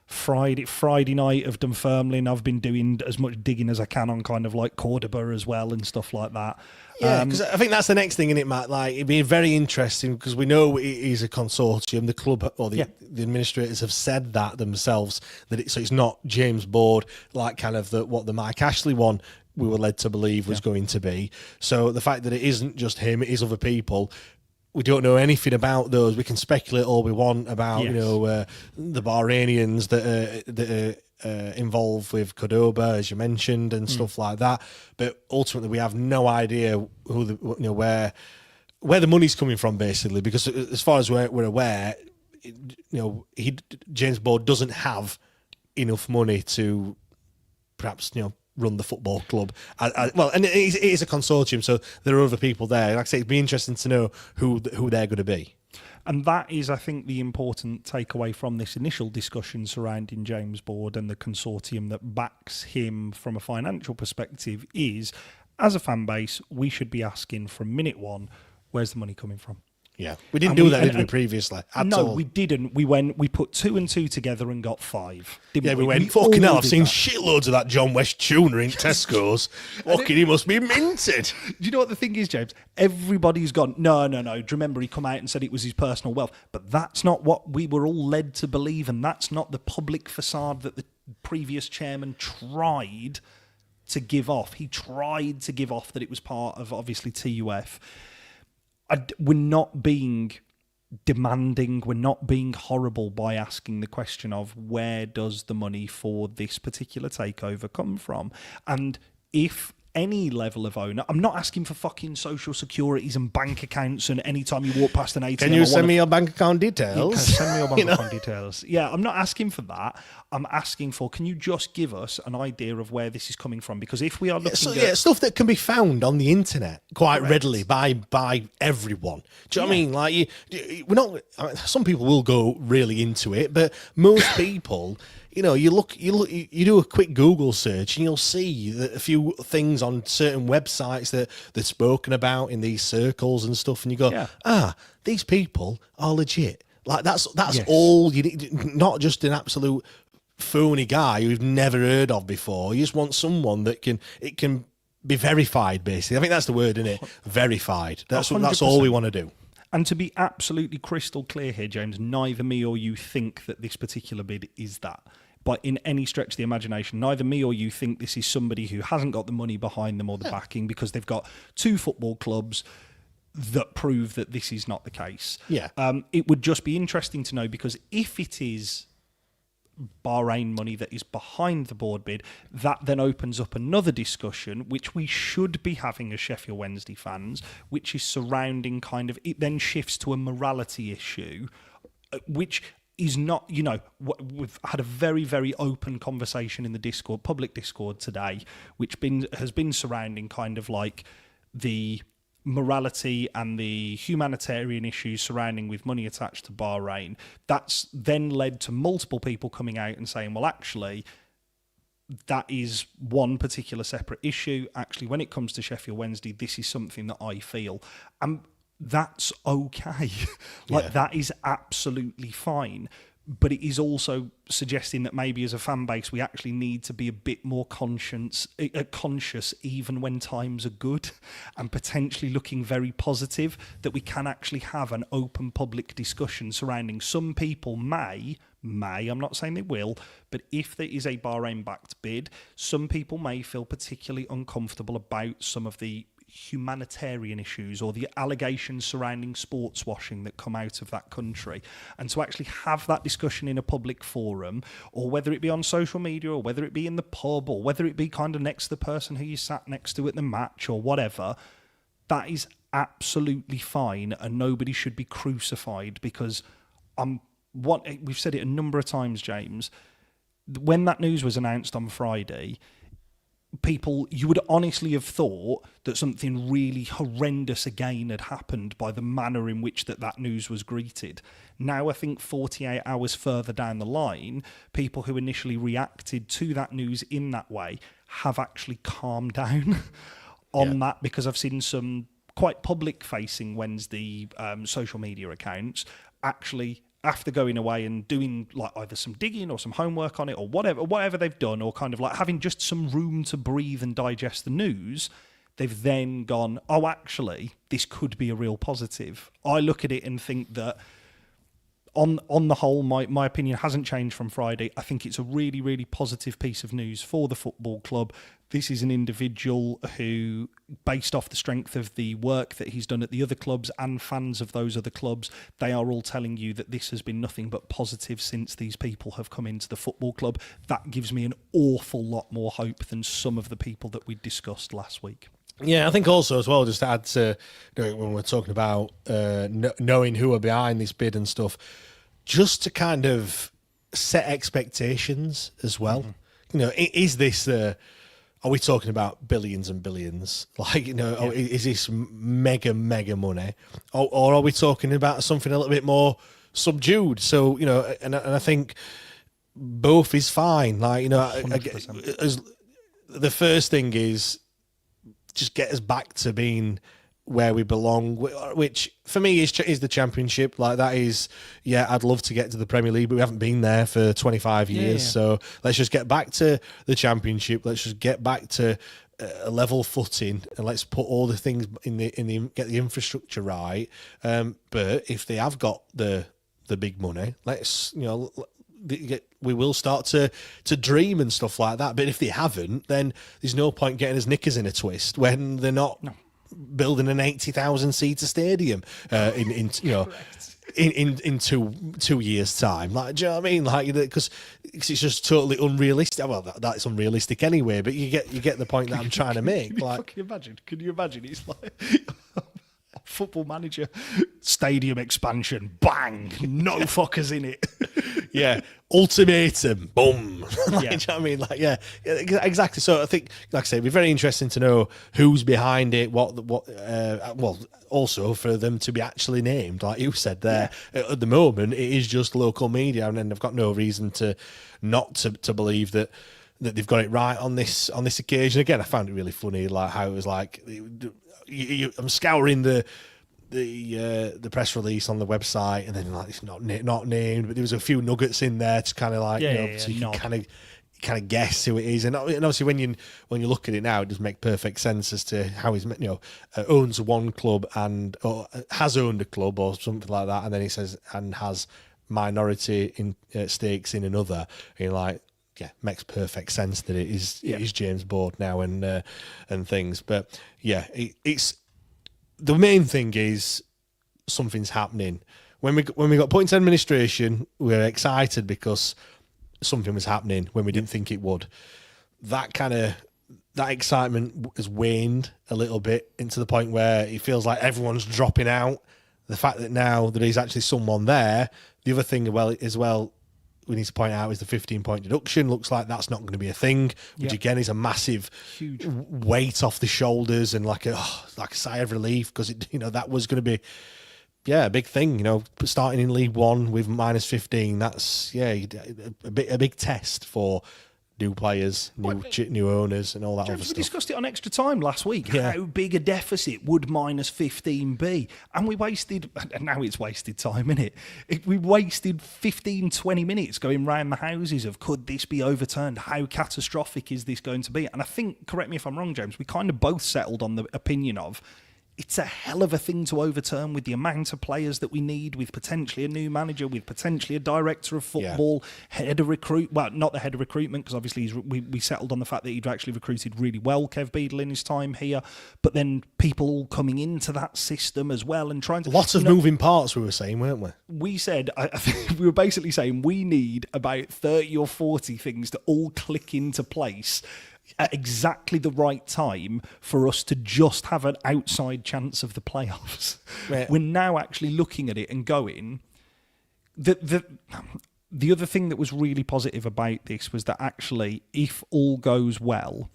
Friday night of Dunfermline. I've been doing as much digging as I can on kind of like Cordoba as well and stuff like that. Yeah, because I think that's the next thing, isn't it, Matt? Like, it'd be very interesting because we know it is a consortium. The club or the administrators have said that themselves, that it's not James Board, like kind of what the Mike Ashley one we were led to believe was going to be. So the fact that it isn't just him, it is other people. We don't know anything about those. We can speculate all we want about, the Bahrainians that are involved with Cordoba, as you mentioned, and stuff like that. But ultimately, we have no idea where the money's coming from, basically. Because as far as we're aware, James Board doesn't have enough money to perhaps run the football club. Well, and it is a consortium, so there are other people there. Like I say, it'd be interesting to know who they're going to be. And that is, I think, the important takeaway from this initial discussion surrounding James Board and the consortium that backs him from a financial perspective is, as a fan base, we should be asking from minute one, where's the money coming from? Yeah, we didn't do that, did we, previously? We didn't. We put 2 and 2 together and got 5. We went, fucking hell, I've seen shitloads of that John West tuna in Tesco's. Fucking, he must be minted. Do you know what the thing is, James? Everybody's gone, no. Do you remember he come out and said it was his personal wealth? But that's not what we were all led to believe, and that's not the public facade that the previous chairman tried to give off. He tried to give off that it was part of, obviously, TUF. We're not being demanding, we're not being horrible by asking the question of where does the money for this particular takeover come from? And if any level of owner, I'm not asking for fucking social securities and bank accounts and any time you walk past an ATM. Can you send me your bank account details? Send me your bank account details. Yeah, I'm not asking for that. I'm asking for, can you just give us an idea of where this is coming from? Because if we are looking at stuff that can be found on the internet quite readily by everyone. Do you know what I mean? Like, we're not. I mean, some people will go really into it, but most people. You do a quick Google search and you'll see that a few things on certain websites that they're spoken about in these circles and stuff, and you go, these people are legit. Like that's all you need, not just an absolute phony guy who you've never heard of before. You just want someone that can be verified, basically. I think that's the word, isn't it? Verified. That's all we want to do. And to be absolutely crystal clear here, James, neither me or you think that this particular bid is that. But in any stretch of the imagination, neither me or you think this is somebody who hasn't got the money behind them or the backing, because they've got 2 football clubs that prove that this is not the case. Yeah. It would just be interesting to know, because if it is Bahrain money that is behind the board bid, that then opens up another discussion, which we should be having as Sheffield Wednesday fans, which is surrounding kind of, it then shifts to a morality issue, which is not, we've had a very, very open conversation in the Discord, public Discord today, which has been surrounding kind of like the morality and the humanitarian issues surrounding with money attached to Bahrain. That's then led to multiple people coming out and saying, well, actually, that is one particular separate issue. Actually, when it comes to Sheffield Wednesday, this is something that I feel. And that's okay. That is absolutely fine. But it is also suggesting that maybe as a fan base, we actually need to be a bit more conscious even when times are good, and potentially looking very positive, that we can actually have an open public discussion surrounding some people may, I'm not saying they will, but if there is a Bahrain-backed bid, some people may feel particularly uncomfortable about some of the humanitarian issues or the allegations surrounding sports washing that come out of that country, and to actually have that discussion in a public forum, or whether it be on social media, or whether it be in the pub, or whether it be kind of next to the person who you sat next to at the match or whatever, that is absolutely fine, and nobody should be crucified because we've said it a number of times, James, when that news was announced on Friday, people, you would honestly have thought that something really horrendous again had happened by the manner in which that news was greeted. Now, I think 48 hours further down the line, people who initially reacted to that news in that way have actually calmed down on that, because I've seen some quite public-facing Wednesday social media accounts actually, after going away and doing like either some digging or some homework on it or whatever they've done, or kind of like having just some room to breathe and digest the news, they've then gone, oh, actually, this could be a real positive. I look at it and think that on the whole, my opinion hasn't changed from Friday. I think it's a really, really positive piece of news for the football club. This is an individual who, based off the strength of the work that he's done at the other clubs and fans of those other clubs, they are all telling you that this has been nothing but positive since these people have come into the football club. That gives me an awful lot more hope than some of the people that we discussed last week. Yeah, I think also as well, just to add to when we're talking about knowing who are behind this bid and stuff, just to kind of set expectations as well. Mm-hmm. Is this are we talking about billions and billions? Is this mega money, or are we talking about something a little bit more subdued? So and I think both is fine. The first thing is just get us back to being where we belong, which for me is the Championship. Like that is, I'd love to get to the Premier League, but we haven't been there for 25 years. Yeah. So let's just get back to the Championship. Let's just get back to a level footing, and let's put all the things in the get the infrastructure right. But if they have got the big money, let's we will start to dream and stuff like that. But if they haven't, then there's no point getting his knickers in a twist when they're not building an 80,000 seater stadium in 2 years' time. Like, do you know what I mean? Like, because it's just totally unrealistic. Well, that's unrealistic anyway. But you get the point that I'm trying to make. Like, Can you imagine? It's like Football Manager, stadium expansion, bang, no fuckers in it. Yeah, ultimatum, boom. Do you know what I mean? Exactly. So I think, like I say, it'd be very interesting to know who's behind it. Well, also for them to be actually named, like you said there. Yeah. At the moment, it is just local media, and then I've got no reason to not to believe that they've got it right on this occasion. Again, I found it really funny, like how it was like. I'm scouring the press release on the website, and then like it's not named, but there was a few nuggets in there to kind of like so you can kind of guess who it is, and obviously when you look at it now, it does make perfect sense as to how he's owns one club or has owned a club or something like that, and then he says and has minority in stakes in another, and you're like. Yeah, makes perfect sense that it is James Board now and things. But yeah, it's the main thing is something's happening. When we got put into administration, we were excited because something was happening when we didn't think it would. That excitement has waned a little bit into the point where it feels like everyone's dropping out. The fact that now there is actually someone there. The other thing we need to point out is the 15-point deduction. Looks like that's not going to be a thing, which again is a massive, huge weight off the shoulders and like a sigh of relief, because that was going to be a big thing. Starting in League One with minus 15, that's a big test for new players, new owners, and all that James, other stuff. We discussed it on Extra Time last week. Yeah. How big a deficit would minus 15 be? And we wasted, and now it's wasted time, isn't it? We wasted 15, 20 minutes going round the houses of, could this be overturned? How catastrophic is this going to be? And I think, correct me if I'm wrong, James, we kind of both settled on the opinion of, it's a hell of a thing to overturn with the amount of players that we need, with potentially a new manager, with potentially a director of football, head of recruit. Well, not the head of recruitment, because obviously we settled on the fact that he'd actually recruited really well, Kev Beadle, in his time here. But then people all coming into that system as well and trying to... Lots of moving parts, we were saying, weren't we? We said, I think we were basically saying we need about 30 or 40 things to all click into place at exactly the right time for us to just have an outside chance of the playoffs. Right. We're now actually looking at it and going, the other thing that was really positive about this was that actually, if all goes well,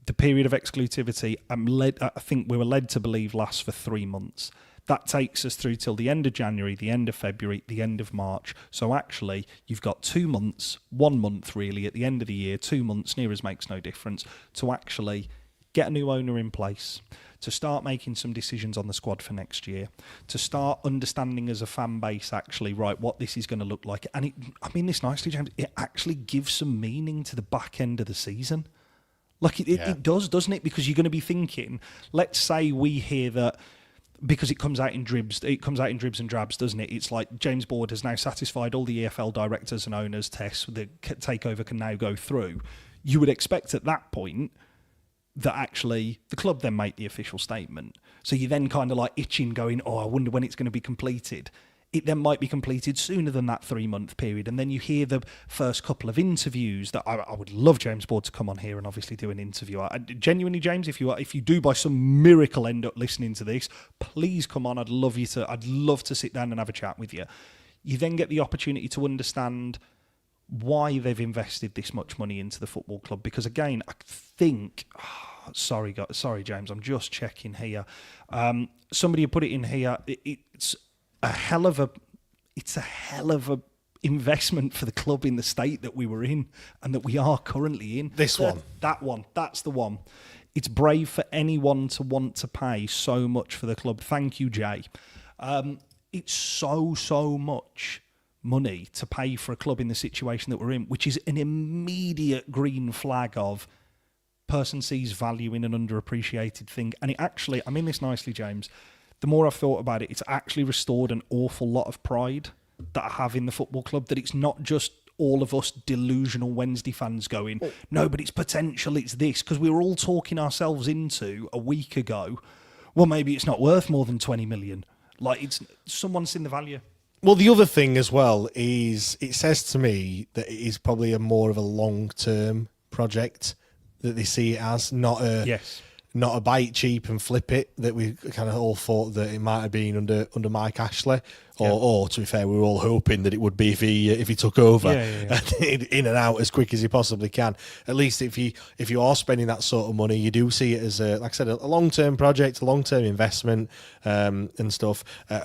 the period of exclusivity, I think we were led to believe, lasts for 3 months. That takes us through till the end of January, the end of February, the end of March. So actually, you've got 2 months, 1 month really, at the end of the year, 2 months, near as makes no difference, to actually get a new owner in place, to start making some decisions on the squad for next year, to start understanding as a fan base actually, right, what this is going to look like. And I mean this nicely, James, it actually gives some meaning to the back end of the season. Like it does, doesn't it? Because you're going to be thinking, let's say we hear that, because it comes out in dribs and drabs, doesn't it? It's like James Board has now satisfied all the EFL directors and owners tests. The takeover can now go through. You would expect at that point that actually the club then make the official statement. So you're then kind of like itching, going, I wonder when it's going to be completed. It then might be completed sooner than that 3 month period. And then you hear the first couple of interviews that I would love James Board to come on here and obviously do an interview. Genuinely, James, if you do by some miracle end up listening to this, please come on. I'd love to sit down and have a chat with you. You then get the opportunity to understand why they've invested this much money into the football club. Because again, I think, sorry James, I'm just checking here. Somebody put it in here. It's a hell of a investment for the club in the state that we were in and that we are currently in. That's the one. It's brave for anyone to want to pay so much for the club. Thank you, Jay. It's so much money to pay for a club in the situation that we're in, which is an immediate green flag of person sees value in an underappreciated thing. And it actually, I mean this nicely, James, the more I've thought about it, it's actually restored an awful lot of pride that I have in the football club, that it's not just all of us delusional Wednesday fans going, no, but it's potential, it's this, because we were all talking ourselves into a week ago, well, maybe it's not worth more than 20 million. Like, it's someone's seen the value. Well, the other thing as well is it says to me that it is probably more of a long-term project that they see it as, not a buy it cheap and flip it that we kind of all thought that it might have been under Mike Ashley, or to be fair, we were all hoping that it would be if he took over in and out as quick as he possibly can. At least if you are spending that sort of money, you do see it as like I said, a long-term project, a long-term investment, and stuff.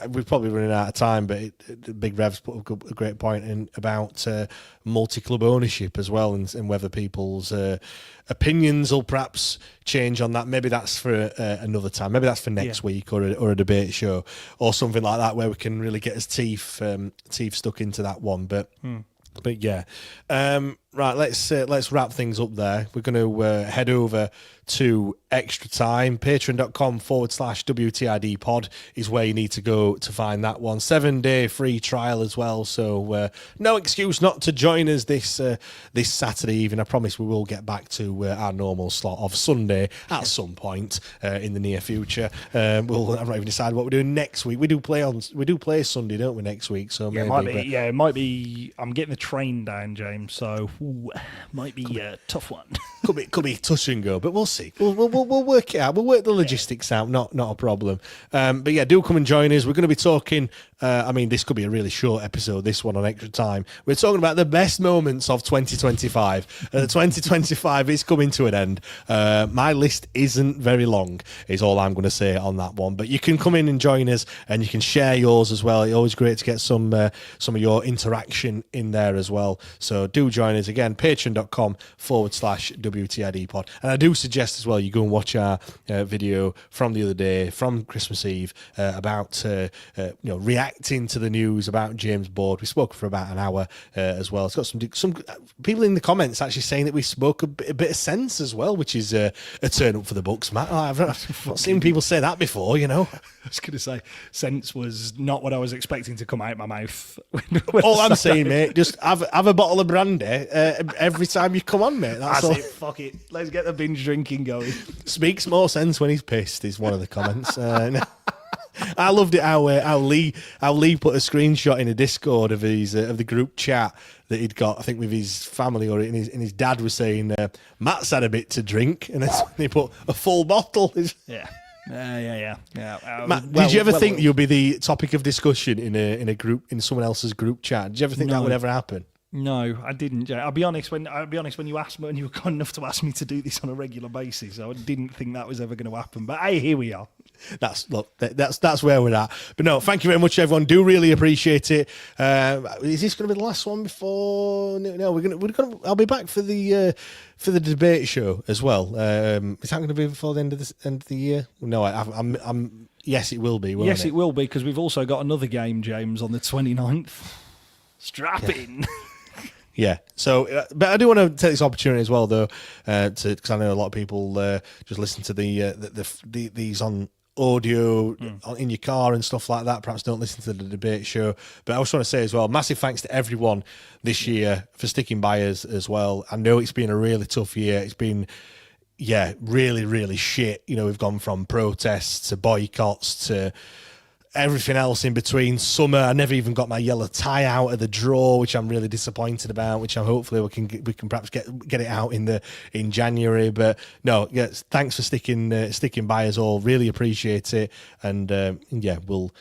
We're probably running out of time, but Big Rev's put a great point in about multi-club ownership as well, and whether people's opinions will perhaps change on that. Maybe that's for another time. Maybe that's for next week or a debate show or something like that, where we can really get his teeth stuck into that one. But yeah, Right, let's wrap things up there. We're going to head over to Extra Time. Patreon.com/WTID pod is where you need to go to find that one. 7-day free trial as well. So no excuse not to join us this Saturday evening. I promise we will get back to our normal slot of Sunday at some point in the near future. I've not even decided what we're doing next week. We do play Sunday, don't we, next week? So yeah, maybe, it might be. I'm getting the train down, James. So might be a tough one. Could be touch and go, but we'll see. We'll work it out. We'll work the logistics out. Not a problem. But yeah, do come and join us. We're going to be talking. This could be a really short episode. This one on Extra Time. We're talking about the best moments of 2025. 2025 is coming to an end. My list isn't very long. Is all I'm going to say on that one. But you can come in and join us, and you can share yours as well. It's always great to get some of your interaction in there as well. So do join us again. Patreon.com/WTID pod. And I do suggest as well you go and watch our video from the other day, from Christmas Eve, about reacting to the news about James Board. We spoke for about an hour as well. It's got some people in the comments actually saying that we spoke a bit of sense as well, which is a turn up for the books, Matt. I've not seen people say that before, I was going to say, sense was not what I was expecting to come out my mouth. All I'm saying, mate, just have a bottle of brandy every time you come on, mate. That's all. It. Fuck it. Let's get the binge drinking going. Speaks more sense when he's pissed, is one of the comments. I loved it how Lee put a screenshot in a Discord of the group chat that he'd got, I think, with his family, or and his dad was saying, Matt's had a bit to drink, and then he put a full bottle. Yeah. Matt, did you ever think you'd be the topic of discussion in a group, in someone else's group chat? Did you ever think that would ever happen? No, I didn't. I'll be honest. When you asked me, when you were kind enough to ask me to do this on a regular basis, I didn't think that was ever going to happen. But hey, here we are. That's where we're at. But no, thank you very much, everyone. Do really appreciate it. Is this going to be the last one before? No, we're gonna. I'll be back for the debate show as well. Is that going to be before the end of the year? No, I'm. Yes, it will be. Yes, it will be, because we've also got another game, James, on the 29th. Strap in. Yeah. So, but I do want to take this opportunity as well, though, because I know a lot of people just listen to these on audio in your car and stuff like that. Perhaps don't listen to the debate show. But I just want to say as well, massive thanks to everyone this year for sticking by us as well. I know it's been a really tough year. It's been, really, really shit. We've gone from protests to boycotts to everything else in between. Summer, I never even got my yellow tie out of the drawer, which I'm really disappointed about. Which hopefully we can perhaps get it out in January. But no, yes, thanks for sticking by us all. Really appreciate it. And we'll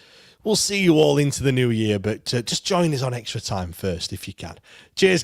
see you all into the new year. But just join us on Extra Time first if you can. Cheers, guys.